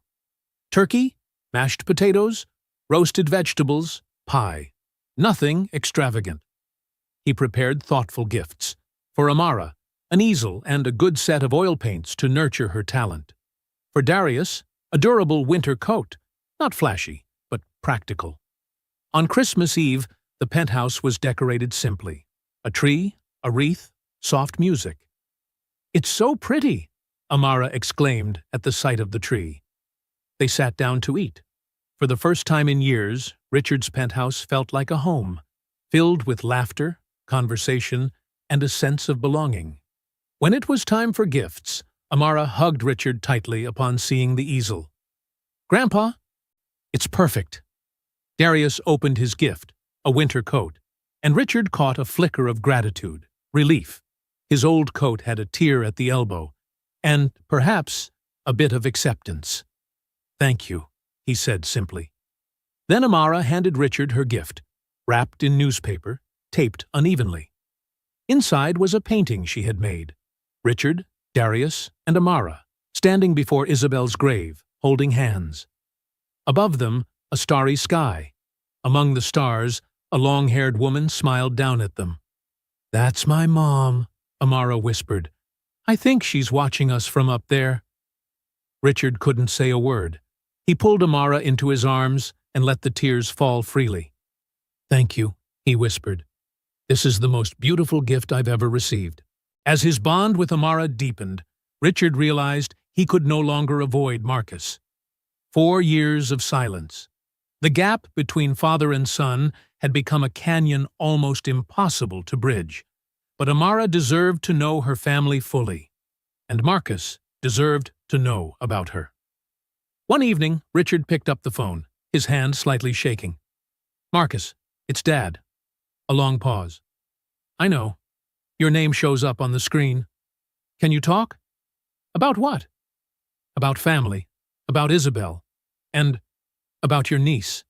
Turkey, mashed potatoes, roasted vegetables, pie. Nothing extravagant. He prepared thoughtful gifts. For Amara, an easel and a good set of oil paints to nurture her talent. For Darius, a durable winter coat, not flashy, but practical. On Christmas Eve, the penthouse was decorated simply. A tree, a wreath, soft music. "It's so pretty," Amara exclaimed at the sight of the tree. They sat down to eat. For the first time in years, Richard's penthouse felt like a home, filled with laughter, conversation, and a sense of belonging. When it was time for gifts, Amara hugged Richard tightly upon seeing the easel. "Grandpa, it's perfect." Darius opened his gift, a winter coat, and Richard caught a flicker of gratitude, relief. His old coat had a tear at the elbow, and, perhaps, a bit of acceptance. "Thank you," he said simply. Then Amara handed Richard her gift, wrapped in newspaper, taped unevenly. Inside was a painting she had made. Richard, Darius, and Amara, standing before Isabel's grave, holding hands. Above them, a starry sky. Among the stars, a long-haired woman smiled down at them. "That's my mom," Amara whispered. "I think she's watching us from up there." Richard couldn't say a word. He pulled Amara into his arms and let the tears fall freely. "Thank you," he whispered. "This is the most beautiful gift I've ever received." As his bond with Amara deepened, Richard realized he could no longer avoid Marcus. 4 years of silence. The gap between father and son had become a canyon almost impossible to bridge. But Amara deserved to know her family fully, and Marcus deserved to know about her. One evening, Richard picked up the phone, his hand slightly shaking. "Marcus, it's Dad." A long pause. "I know. Your name shows up on the screen. Can you talk?" "About what?" "About family, about Isabel, and about your niece."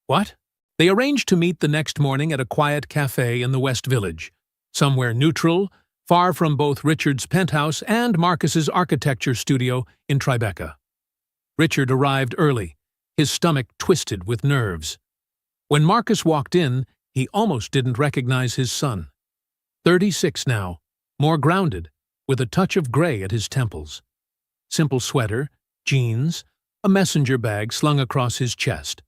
"What?" They arranged to meet the next morning at a quiet cafe in the West Village, somewhere neutral, far from both Richard's penthouse and Marcus's architecture studio in Tribeca. Richard arrived early, his stomach twisted with nerves. When Marcus walked in, he almost didn't recognize his son. 36 now, more grounded, with a touch of gray at his temples. Simple sweater, jeans, a messenger bag slung across his chest.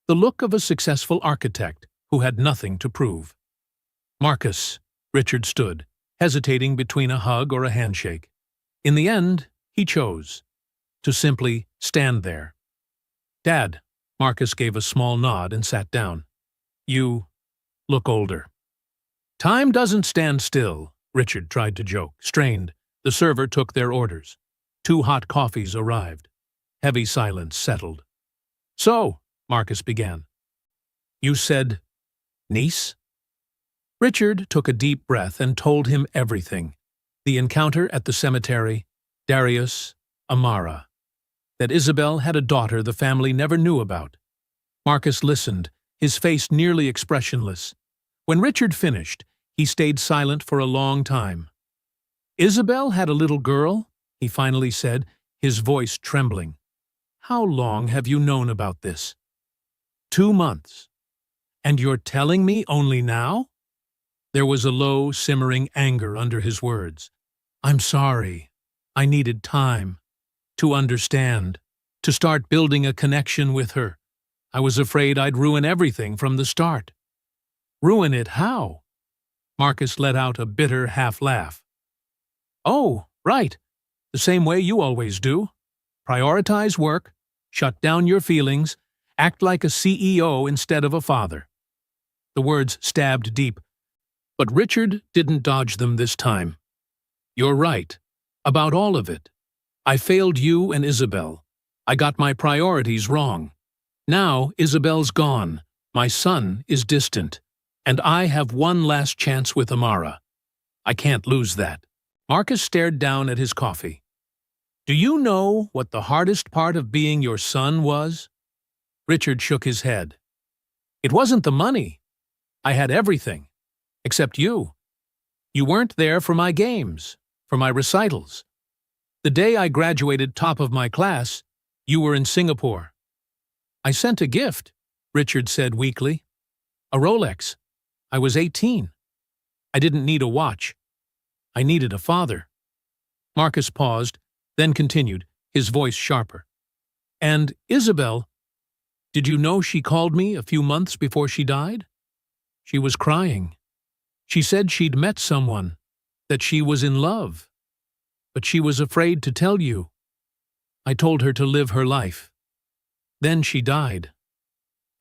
The look of a successful architect who had nothing to prove. "Marcus," Richard stood, hesitating between a hug or a handshake. In the end, he chose to simply stand there. "Dad," Marcus gave a small nod and sat down. "You look older." "Time doesn't stand still," Richard tried to joke. Strained, the server took their orders. 2 hot coffees arrived. Heavy silence settled. "So," Marcus began, "you said niece?" Richard took a deep breath and told him everything. The encounter at the cemetery, Darius, Amara. That Isabel had a daughter the family never knew about. Marcus listened, his face nearly expressionless. When Richard finished, he stayed silent for a long time. "Isabel had a little girl?" he finally said, his voice trembling. "How long have you known about this?" 2 months. And you're telling me only now? There was a low, simmering anger under his words. I'm sorry. I needed time to understand, to start building a connection with her. I was afraid I'd ruin everything from the start. Ruin it how? Marcus let out a bitter half-laugh. Oh, right. The same way you always do. Prioritize work, shut down your feelings, act like a CEO instead of a father. The words stabbed deep, but Richard didn't dodge them this time. You're right. About all of it. I failed you and Isabel. I got my priorities wrong. Now Isabel's gone. My son is distant. And I have one last chance with Amara. I can't lose that. Marcus stared down at his coffee. Do you know what the hardest part of being your son was? Richard shook his head. It wasn't the money. I had everything. Except you. You weren't there for my games, for my recitals. The day I graduated top of my class, you were in Singapore. I sent a gift, Richard said weakly. A Rolex. I was 18. I didn't need a watch. I needed a father. Marcus paused, then continued, his voice sharper. And Isabel, did you know she called me a few months before she died? She was crying. She said she'd met someone, that she was in love. But she was afraid to tell you. I told her to live her life. Then she died.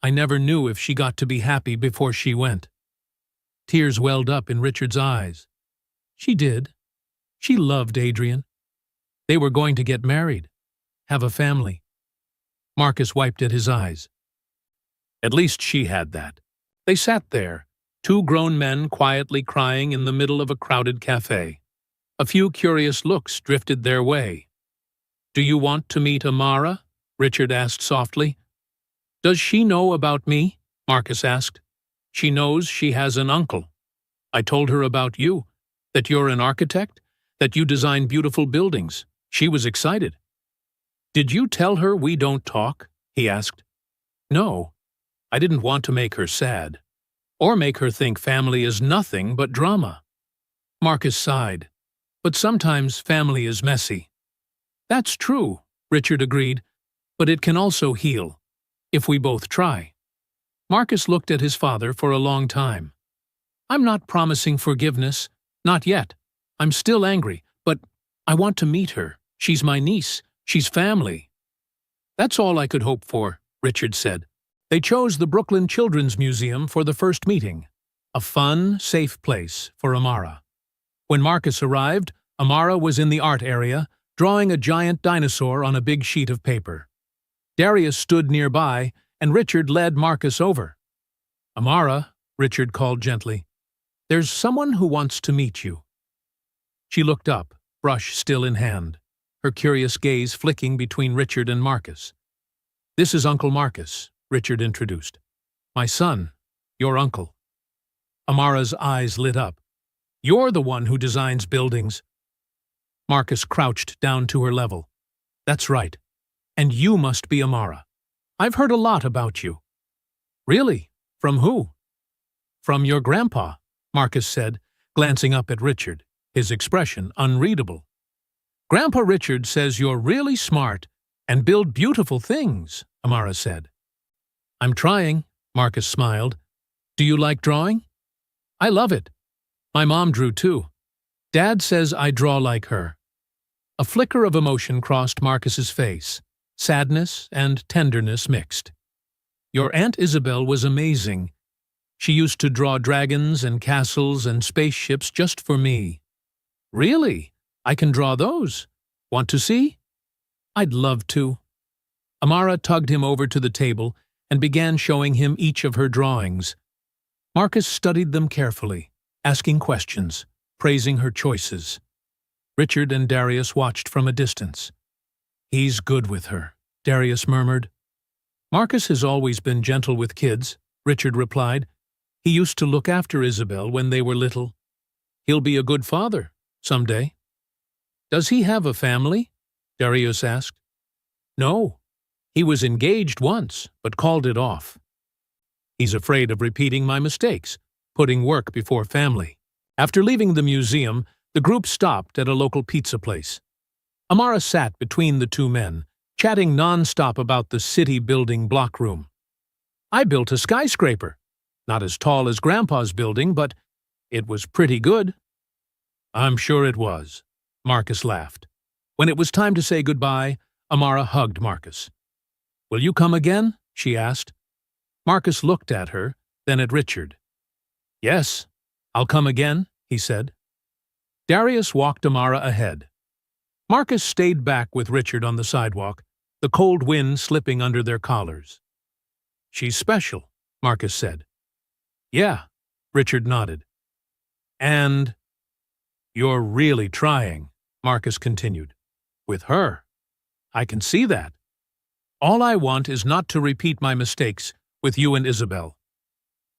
I never knew if she got to be happy before she went. Tears welled up in Richard's eyes. She did. She loved Adrian. They were going to get married, have a family. Marcus wiped at his eyes. At least she had that. They sat there, two grown men quietly crying in the middle of a crowded cafe. A few curious looks drifted their way. Do you want to meet Amara? Richard asked softly. Does she know about me? Marcus asked. She knows she has an uncle. I told her about you, that you're an architect, that you design beautiful buildings. She was excited. Did you tell her we don't talk? He asked. No, I didn't want to make her sad, or make her think family is nothing but drama. Marcus sighed. But sometimes family is messy. That's true, Richard agreed, but it can also heal, if we both try. Marcus looked at his father for a long time. I'm not promising forgiveness, not yet. I'm still angry, but I want to meet her. She's my niece. She's family. That's all I could hope for, Richard said. They chose the Brooklyn Children's Museum for the first meeting, a fun, safe place for Amara. When Marcus arrived, Amara was in the art area, drawing a giant dinosaur on a big sheet of paper. Darius stood nearby, and Richard led Marcus over. Amara, Richard called gently, there's someone who wants to meet you. She looked up, brush still in hand, her curious gaze flicking between Richard and Marcus. This is Uncle Marcus, Richard introduced. My son, your uncle. Amara's eyes lit up. You're the one who designs buildings. Marcus crouched down to her level. That's right. And you must be Amara. I've heard a lot about you. Really? From who? From your grandpa, Marcus said, glancing up at Richard, his expression unreadable. Grandpa Richard says you're really smart and build beautiful things, Amara said. I'm trying, Marcus smiled. Do you like drawing? I love it. My mom drew too. Dad says I draw like her. A flicker of emotion crossed Marcus's face, sadness and tenderness mixed. Your Aunt Isabel was amazing. She used to draw dragons and castles and spaceships just for me. Really? I can draw those. Want to see? I'd love to. Amara tugged him over to the table and began showing him each of her drawings. Marcus studied them carefully, asking questions, praising her choices. Richard and Darius watched from a distance. He's good with her, Darius murmured. Marcus has always been gentle with kids, Richard replied. He used to look after Isabel when they were little. He'll be a good father, someday. Does he have a family? Darius asked. No. He was engaged once, but called it off. He's afraid of repeating my mistakes, putting work before family. After leaving the museum, the group stopped at a local pizza place. Amara sat between the two men, chatting non-stop about the city-building block room. I built a skyscraper. Not as tall as Grandpa's building, but it was pretty good. I'm sure it was, Marcus laughed. When it was time to say goodbye, Amara hugged Marcus. Will you come again? She asked. Marcus looked at her, then at Richard. Yes, I'll come again, he said. Darius walked Amara ahead. Marcus stayed back with Richard on the sidewalk, the cold wind slipping under their collars. She's special, Marcus said. Yeah, Richard nodded. And you're really trying, Marcus continued. With her. I can see that. All I want is not to repeat my mistakes with you and Isabel.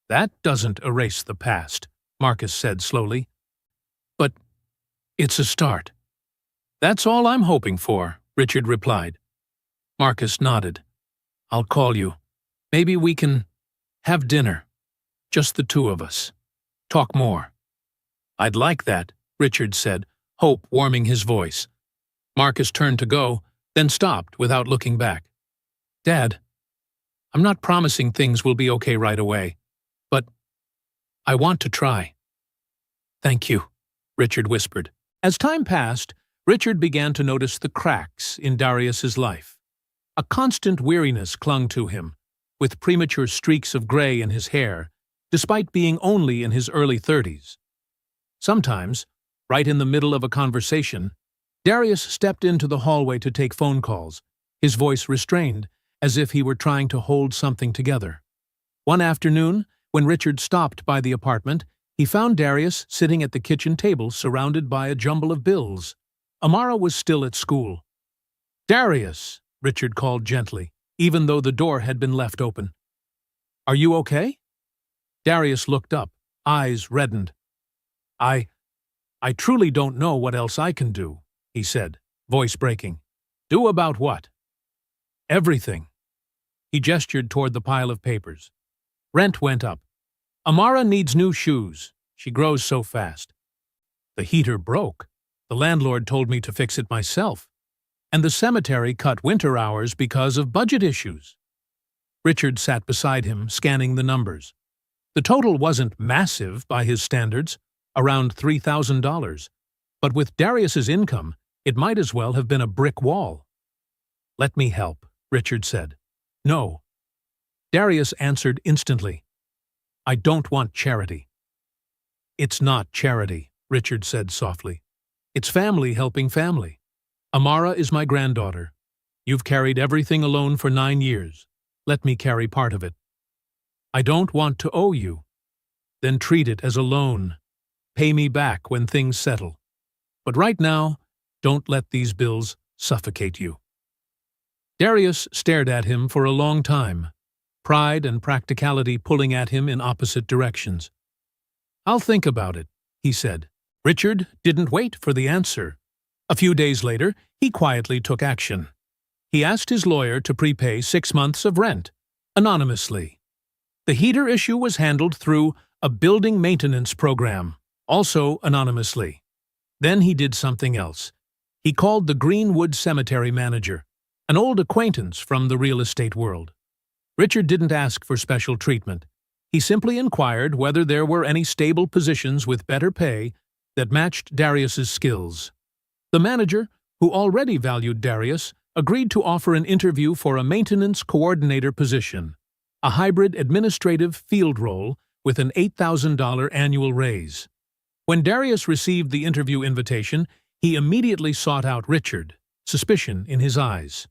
That doesn't erase the past, Marcus said slowly. But it's a start. That's all I'm hoping for, Richard replied. Marcus nodded. I'll call you. Maybe we can have dinner. Just the two of us. Talk more. I'd like that, Richard said, hope warming his voice. Marcus turned to go, then stopped without looking back. Dad, I'm not promising things will be okay right away, but I want to try. Thank you, Richard whispered. As time passed, Richard began to notice the cracks in Darius's life. A constant weariness clung to him, with premature streaks of gray in his hair, despite being only in his early 30s. Sometimes, right in the middle of a conversation, Darius stepped into the hallway to take phone calls, his voice restrained, as if he were trying to hold something together. One afternoon, when Richard stopped by the apartment, he found Darius sitting at the kitchen table surrounded by a jumble of bills. Amara was still at school. Darius, Richard called gently, even though the door had been left open. Are you okay? Darius looked up, eyes reddened. I truly don't know what else I can do, he said, voice breaking. Do about what? Everything. He gestured toward the pile of papers. Rent went up. Amara needs new shoes. She grows so fast. The heater broke. The landlord told me to fix it myself. And the cemetery cut winter hours because of budget issues. Richard sat beside him, scanning the numbers. The total wasn't massive by his standards, around $3,000, but with Darius's income, it might as well have been a brick wall. Let me help, Richard said. No. Darius answered instantly. I don't want charity. It's not charity, Richard said softly. It's family helping family. Amara is my granddaughter. You've carried everything alone for 9 years. Let me carry part of it. I don't want to owe you. Then treat it as a loan. Pay me back when things settle. But right now, don't let these bills suffocate you. Darius stared at him for a long time, pride and practicality pulling at him in opposite directions. I'll think about it, he said. Richard didn't wait for the answer. A few days later, he quietly took action. He asked his lawyer to prepay 6 months of rent, anonymously. The heater issue was handled through a building maintenance program, also anonymously. Then he did something else. He called the Greenwood Cemetery manager, an old acquaintance from the real estate world. Richard didn't ask for special treatment. He simply inquired whether there were any stable positions with better pay that matched Darius's skills. The manager, who already valued Darius, agreed to offer an interview for a maintenance coordinator position, a hybrid administrative field role with an $8,000 annual raise. When Darius received the interview invitation, he immediately sought out Richard, suspicion in his eyes.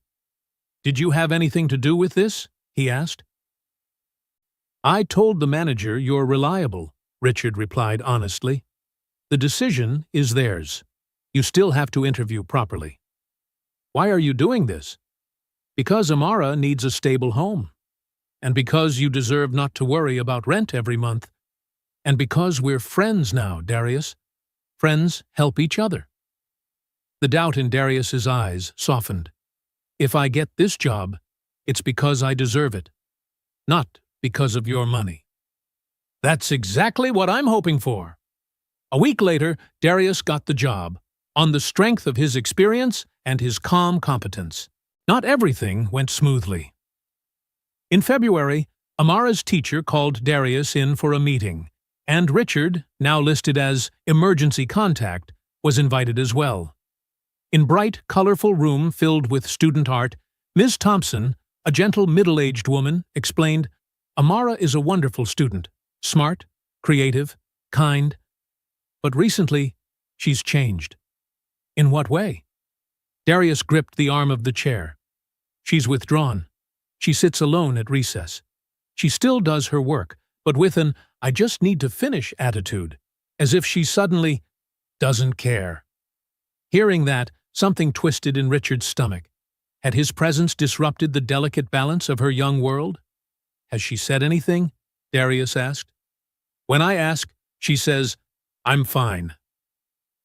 Did you have anything to do with this? He asked. I told the manager you're reliable, Richard replied honestly. The decision is theirs. You still have to interview properly. Why are you doing this? Because Amara needs a stable home. And because you deserve not to worry about rent every month. And because we're friends now, Darius. Friends help each other. The doubt in Darius's eyes softened. If I get this job, it's because I deserve it. Not because of your money." "That's exactly what I'm hoping for." A week later, Darius got the job, on the strength of his experience and his calm competence. Not everything went smoothly. In February, Amara's teacher called Darius in for a meeting, and Richard, now listed as emergency contact, was invited as well. In bright, colorful room filled with student art, Ms. Thompson, a gentle middle-aged woman, explained, "Amara is a wonderful student, smart, creative, kind, but recently she's changed." "In what way?" Darius gripped the arm of the chair. "She's withdrawn. She sits alone at recess. She still does her work, but with an 'I just need to finish' attitude, as if she suddenly doesn't care." Hearing that, something twisted in Richard's stomach. Had his presence disrupted the delicate balance of her young world? "Has she said anything?" Darius asked. "When I ask, she says, 'I'm fine.'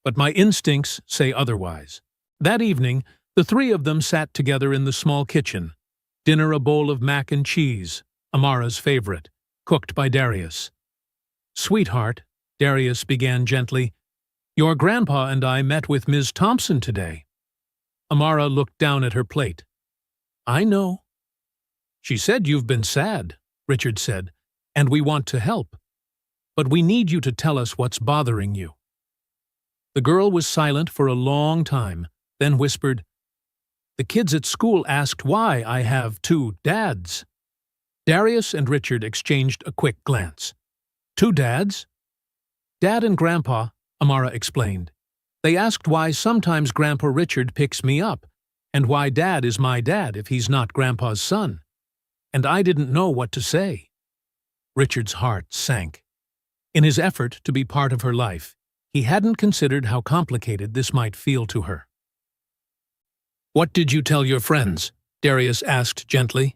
But my instincts say otherwise." That evening, the three of them sat together in the small kitchen. Dinner a bowl of mac and cheese, Amara's favorite, cooked by Darius. "Sweetheart," Darius began gently, "your grandpa and I met with Ms. Thompson today." Amara looked down at her plate. "I know." "She said you've been sad," Richard said, "and we want to help. But we need you to tell us what's bothering you." The girl was silent for a long time, then whispered, "The kids at school asked why I have two dads." Darius and Richard exchanged a quick glance. "Two dads?" "Dad and Grandpa," Amara explained. "They asked why sometimes Grandpa Richard picks me up, and why Dad is my dad if he's not Grandpa's son. And I didn't know what to say." Richard's heart sank. In his effort to be part of her life, he hadn't considered how complicated this might feel to her. "What did you tell your friends?" Darius asked gently.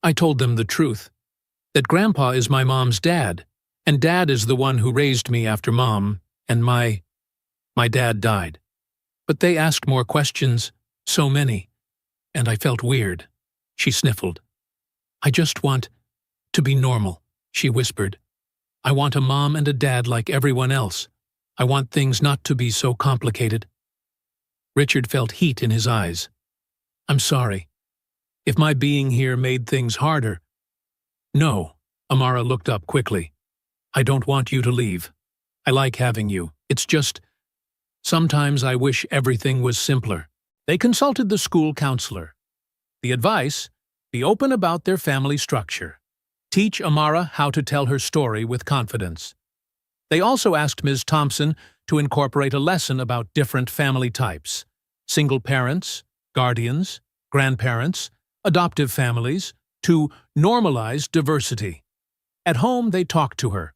"I told them the truth. That Grandpa is my mom's dad, and Dad is the one who raised me after Mom, and my dad died. But they asked more questions, so many, and I felt weird." She sniffled. "I just want to be normal," she whispered. "I want a mom and a dad like everyone else. I want things not to be so complicated." Richard felt heat in his eyes. "I'm sorry. If my being here made things harder—" "No," Amara looked up quickly. "I don't want you to leave. I like having you. It's just, sometimes I wish everything was simpler." They consulted the school counselor. The advice: be open about their family structure. Teach Amara how to tell her story with confidence. They also asked Ms. Thompson to incorporate a lesson about different family types: single parents, guardians, grandparents, adoptive families, to normalize diversity. At home, they talked to her.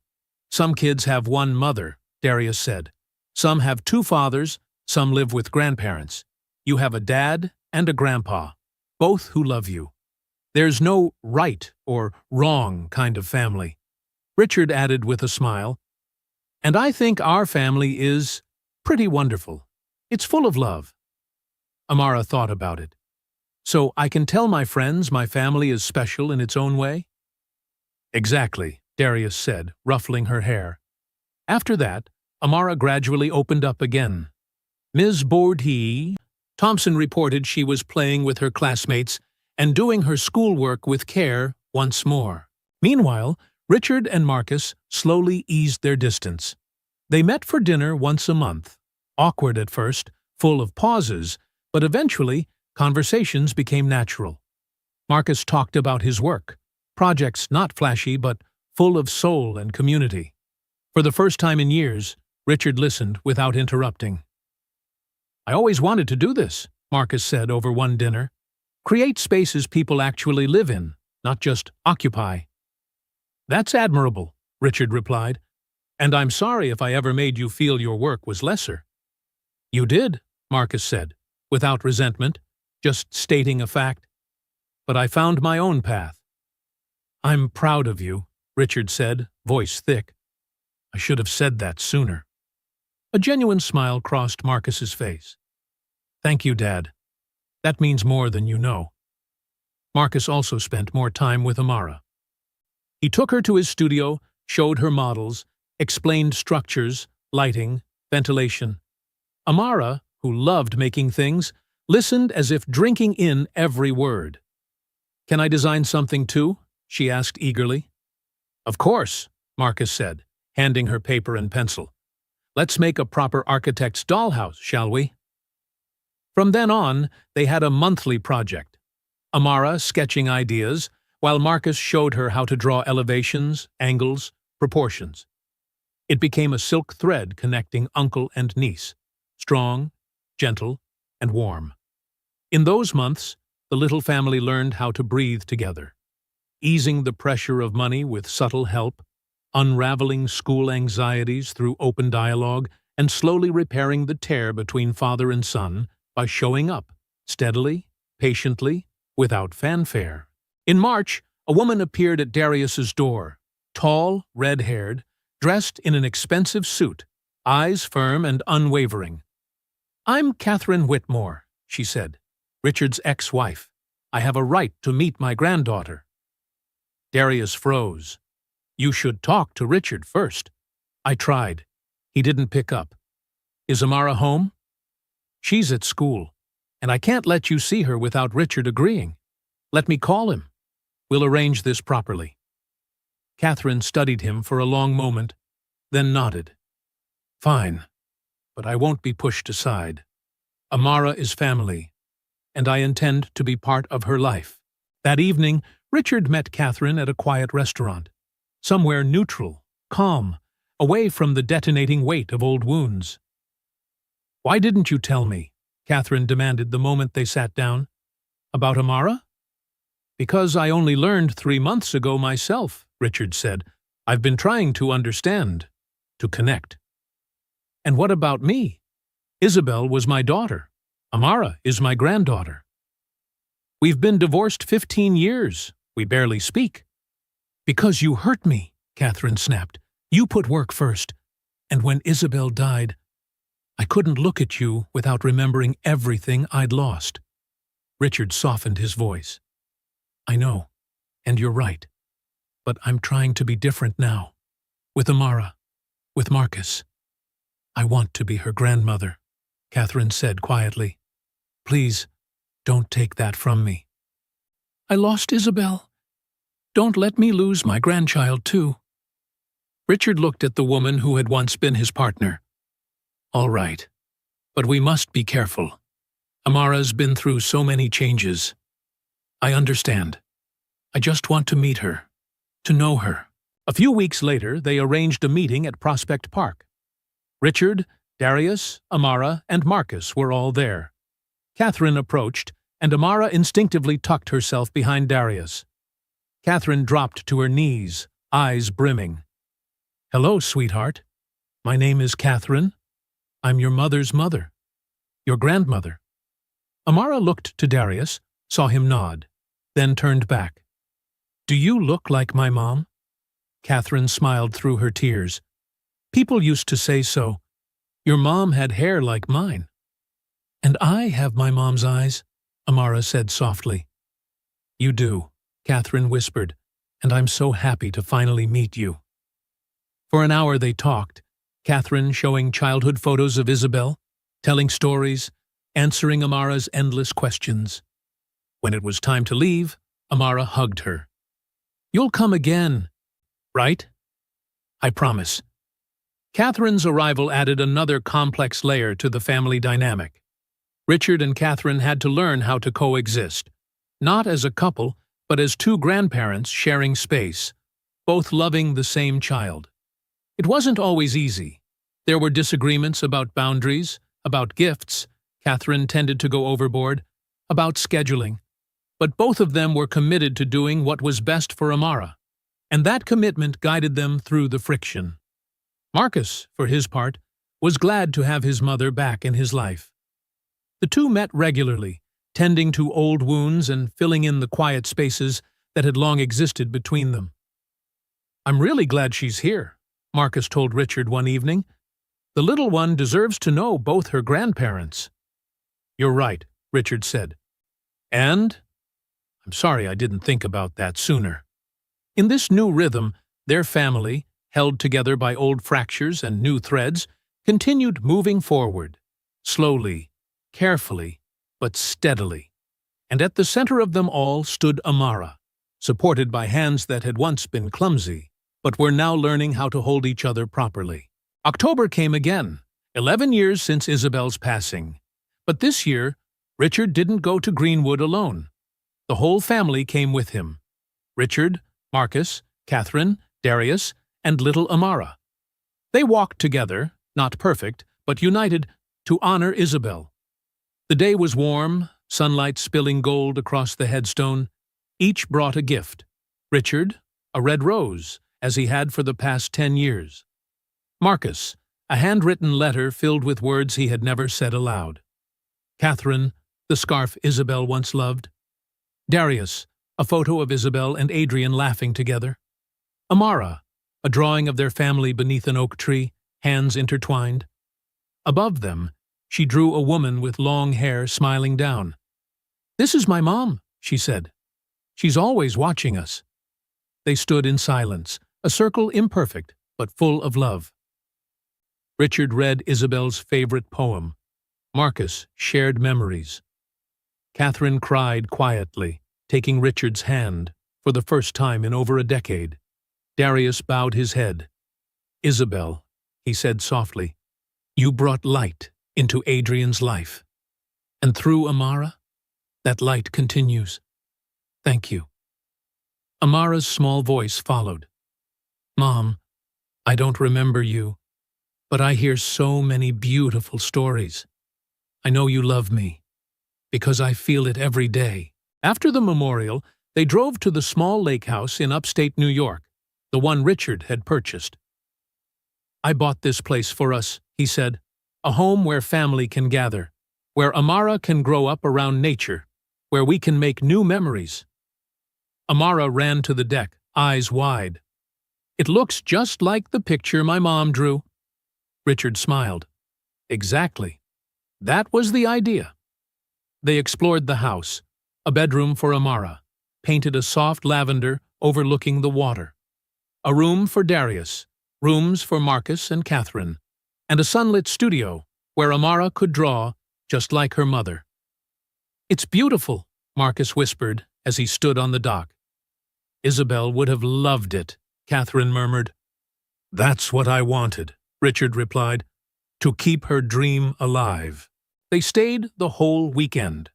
"Some kids have one mother," Darius said. "Some have two fathers, some live with grandparents. You have a dad and a grandpa, both who love you. There's no right or wrong kind of family." Richard added with a smile, "And I think our family is pretty wonderful. It's full of love." Amara thought about it. "So I can tell my friends my family is special in its own way?" "Exactly," Darius said, ruffling her hair. After that, Amara gradually opened up again. "Ms. Boardhe," Thompson reported she was playing with her classmates and doing her schoolwork with care once more. Meanwhile, Richard and Marcus slowly eased their distance. They met for dinner once a month. Awkward at first, full of pauses, but eventually conversations became natural. Marcus talked about his work, projects not flashy but full of soul and community. For the first time in years, Richard listened without interrupting. "I always wanted to do this," Marcus said over one dinner. "Create spaces people actually live in, not just occupy." "That's admirable," Richard replied, "and I'm sorry if I ever made you feel your work was lesser." "You did," Marcus said, without resentment, just stating a fact. "But I found my own path." "I'm proud of you," Richard said, voice thick. "I should have said that sooner." A genuine smile crossed Marcus's face. "Thank you, Dad. That means more than you know." Marcus also spent more time with Amara. He took her to his studio, showed her models, explained structures, lighting, ventilation. Amara, who loved making things, listened as if drinking in every word. "Can I design something too?" she asked eagerly. "Of course," Marcus said, handing her paper and pencil. "Let's make a proper architect's dollhouse, shall we?" From then on, they had a monthly project. Amara sketching ideas, while Marcus showed her how to draw elevations, angles, proportions. It became a silk thread connecting uncle and niece, strong, gentle, and warm. In those months, the little family learned how to breathe together, easing the pressure of money with subtle help, unraveling school anxieties through open dialogue, and slowly repairing the tear between father and son by showing up, steadily, patiently, without fanfare. In March, a woman appeared at Darius's door, tall, red-haired, dressed in an expensive suit, eyes firm and unwavering. "I'm Catherine Whitmore," she said, "Richard's ex-wife. I have a right to meet my granddaughter." Darius froze. "You should talk to Richard first." "I tried. He didn't pick up." "Is Amara home?" "She's at school, and I can't let you see her without Richard agreeing. Let me call him. We'll arrange this properly." Catherine studied him for a long moment, then nodded. "Fine, but I won't be pushed aside. Amara is family, and I intend to be part of her life." That evening, Richard met Catherine at a quiet restaurant, somewhere neutral, calm, away from the detonating weight of old wounds. "Why didn't you tell me?" Catherine demanded the moment they sat down. "About Amara?" "Because I only learned 3 months ago myself," Richard said. "I've been trying to understand, to connect." "And what about me? Isabel was my daughter. Amara is my granddaughter. We've been divorced 15 years. We barely speak." "Because you hurt me," Catherine snapped. "You put work first. And when Isabel died, I couldn't look at you without remembering everything I'd lost." Richard softened his voice. "I know, and you're right. But I'm trying to be different now. With Amara, with Marcus. I want to be her grandmother," Catherine said quietly. "Please, don't take that from me." "I lost Isabel. Don't let me lose my grandchild, too." Richard looked at the woman who had once been his partner. "All right, but we must be careful. Amara's been through so many changes. I understand. I just want to meet her, to know her." A few weeks later, they arranged a meeting at Prospect Park. Richard, Darius, Amara, and Marcus were all there. Catherine approached, and Amara instinctively tucked herself behind Darius. Catherine dropped to her knees, eyes brimming. "Hello, sweetheart. My name is Catherine. I'm your mother's mother. Your grandmother." Amara looked to Darius, saw him nod, then turned back. "Do you look like my mom?" Catherine smiled through her tears. "People used to say so. Your mom had hair like mine." "And I have my mom's eyes," Amara said softly. "You do," Catherine whispered, "and I'm so happy to finally meet you." For an hour they talked, Catherine showing childhood photos of Isabel, telling stories, answering Amara's endless questions. When it was time to leave, Amara hugged her. "You'll come again, right?" "I promise." Catherine's arrival added another complex layer to the family dynamic. Richard and Catherine had to learn how to coexist, not as a couple, but as two grandparents sharing space, both loving the same child. It wasn't always easy. There were disagreements about boundaries, about gifts — Catherine tended to go overboard — about scheduling. But both of them were committed to doing what was best for Amara, and that commitment guided them through the friction. Marcus, for his part, was glad to have his mother back in his life. The two met regularly, tending to old wounds and filling in the quiet spaces that had long existed between them. "I'm really glad she's here," Marcus told Richard one evening. "The little one deserves to know both her grandparents." "You're right," Richard said. "And I'm sorry I didn't think about that sooner." In this new rhythm, their family, held together by old fractures and new threads, continued moving forward, slowly, carefully, but steadily. And at the center of them all stood Amara, supported by hands that had once been clumsy, but were now learning how to hold each other properly. October came again, 11 years since Isabel's passing. But this year, Richard didn't go to Greenwood alone. The whole family came with him. Richard, Marcus, Catherine, Darius, and little Amara. They walked together, not perfect, but united, to honor Isabel. The day was warm, sunlight spilling gold across the headstone. Each brought a gift. Richard, a red rose, as he had for the past 10 years. Marcus, a handwritten letter filled with words he had never said aloud. Catherine, the scarf Isabel once loved. Darius, a photo of Isabel and Adrian laughing together. Amara, a drawing of their family beneath an oak tree, hands intertwined. Above them, she drew a woman with long hair smiling down. "This is my mom," she said. "She's always watching us." They stood in silence, a circle imperfect, but full of love. Richard read Isabel's favorite poem. Marcus shared memories. Catherine cried quietly, taking Richard's hand, for the first time in over a decade. Darius bowed his head. "Isabel," he said softly, "you brought light into Adrian's life. And through Amara, that light continues. Thank you." Amara's small voice followed. "Mom, I don't remember you, but I hear so many beautiful stories. I know you love me, because I feel it every day." After the memorial, they drove to the small lake house in upstate New York, the one Richard had purchased. "I bought this place for us," he said, "a home where family can gather, where Amara can grow up around nature, where we can make new memories." Amara ran to the deck, eyes wide. "It looks just like the picture my mom drew." Richard smiled. "Exactly. That was the idea." They explored the house, a bedroom for Amara, painted a soft lavender overlooking the water, a room for Darius, rooms for Marcus and Catherine, and a sunlit studio where Amara could draw just like her mother. "It's beautiful," Marcus whispered as he stood on the dock. "Isabel would have loved it," Catherine murmured. "That's what I wanted," Richard replied, "to keep her dream alive." They stayed the whole weekend.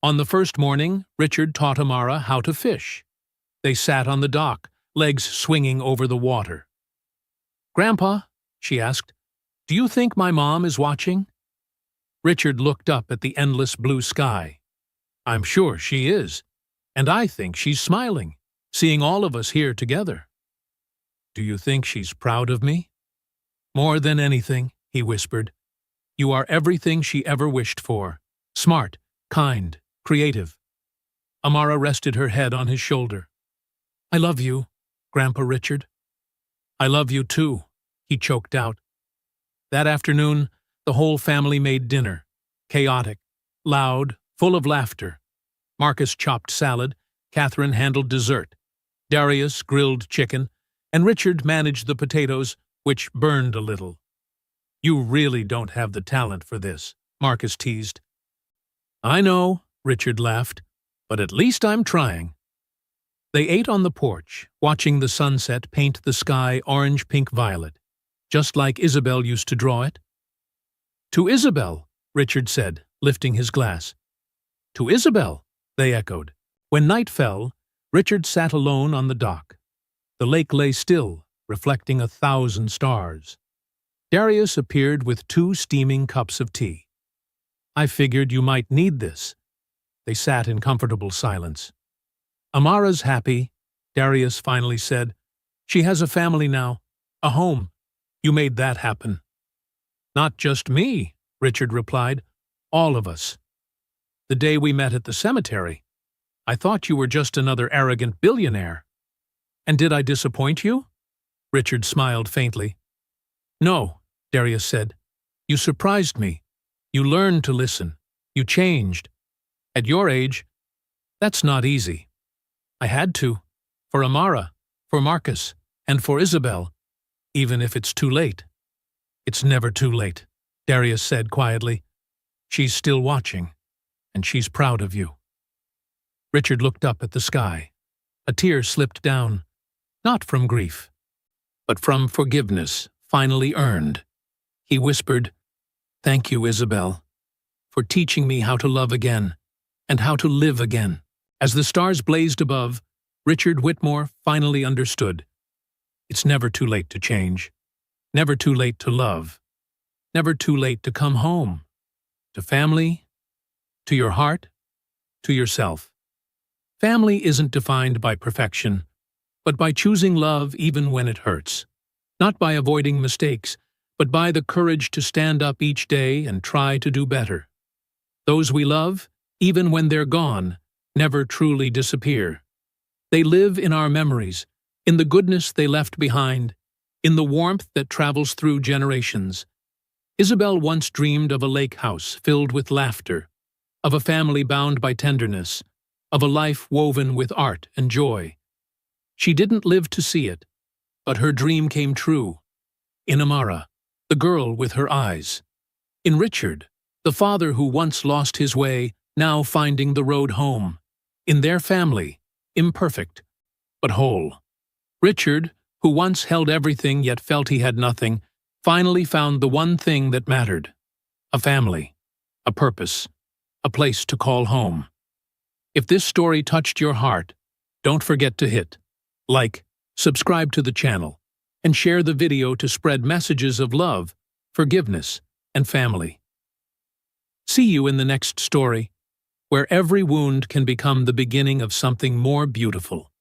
On the first morning, Richard taught Amara how to fish. They sat on the dock, legs swinging over the water. "Grandpa," she asked, "do you think my mom is watching?" Richard looked up at the endless blue sky. "I'm sure she is, and I think she's smiling, seeing all of us here together." "Do you think she's proud of me?" "More than anything," he whispered. "You are everything she ever wished for. Smart, kind, creative." Amara rested her head on his shoulder. "I love you, Grandpa Richard." "I love you too," he choked out. That afternoon, the whole family made dinner. Chaotic, loud, full of laughter. Marcus chopped salad, Catherine handled dessert, Darius grilled chicken, and Richard managed the potatoes, which burned a little. "You really don't have the talent for this," Marcus teased. "I know," Richard laughed, "but at least I'm trying." They ate on the porch, watching the sunset paint the sky orange-pink-violet, just like Isabel used to draw it. "To Isabel," Richard said, lifting his glass. "To Isabel," they echoed. When night fell, Richard sat alone on the dock. The lake lay still, reflecting 1,000 stars. Darius appeared with 2 steaming cups of tea. "I figured you might need this." They sat in comfortable silence. "Amara's happy," Darius finally said. "She has a family now, a home. You made that happen." "Not just me," Richard replied. "All of us. The day we met at the cemetery, I thought you were just another arrogant billionaire." "And did I disappoint you?" Richard smiled faintly. "No," Darius said. "You surprised me. You learned to listen. You changed. At your age, that's not easy." "I had to. For Amara." for Marcus, and for Isabel, even if it's too late. It's never too late, Darius said quietly. She's still watching, and she's proud of you. Richard looked up at the sky. A tear slipped down, not from grief, but from forgiveness finally earned. He whispered, "Thank you, Isabel, for teaching me how to love again and how to live again." As the stars blazed above, Richard Whitmore finally understood. It's never too late to change, never too late to love, never too late to come home, to family, to your heart, to yourself. Family isn't defined by perfection, but by choosing love even when it hurts. Not by avoiding mistakes, but by the courage to stand up each day and try to do better. Those we love, even when they're gone, never truly disappear. They live in our memories, in the goodness they left behind, in the warmth that travels through generations. Isabel once dreamed of a lake house filled with laughter, of a family bound by tenderness, of a life woven with art and joy. She didn't live to see it, but her dream came true. In Amara, the girl with her eyes. In Richard, the father who once lost his way, now finding the road home. In their family, imperfect, but whole. Richard, who once held everything yet felt he had nothing, finally found the one thing that mattered. A family, a purpose, a place to call home. If this story touched your heart, don't forget to hit like, subscribe to the channel, and share the video to spread messages of love, forgiveness, and family. See you in the next story, where every wound can become the beginning of something more beautiful.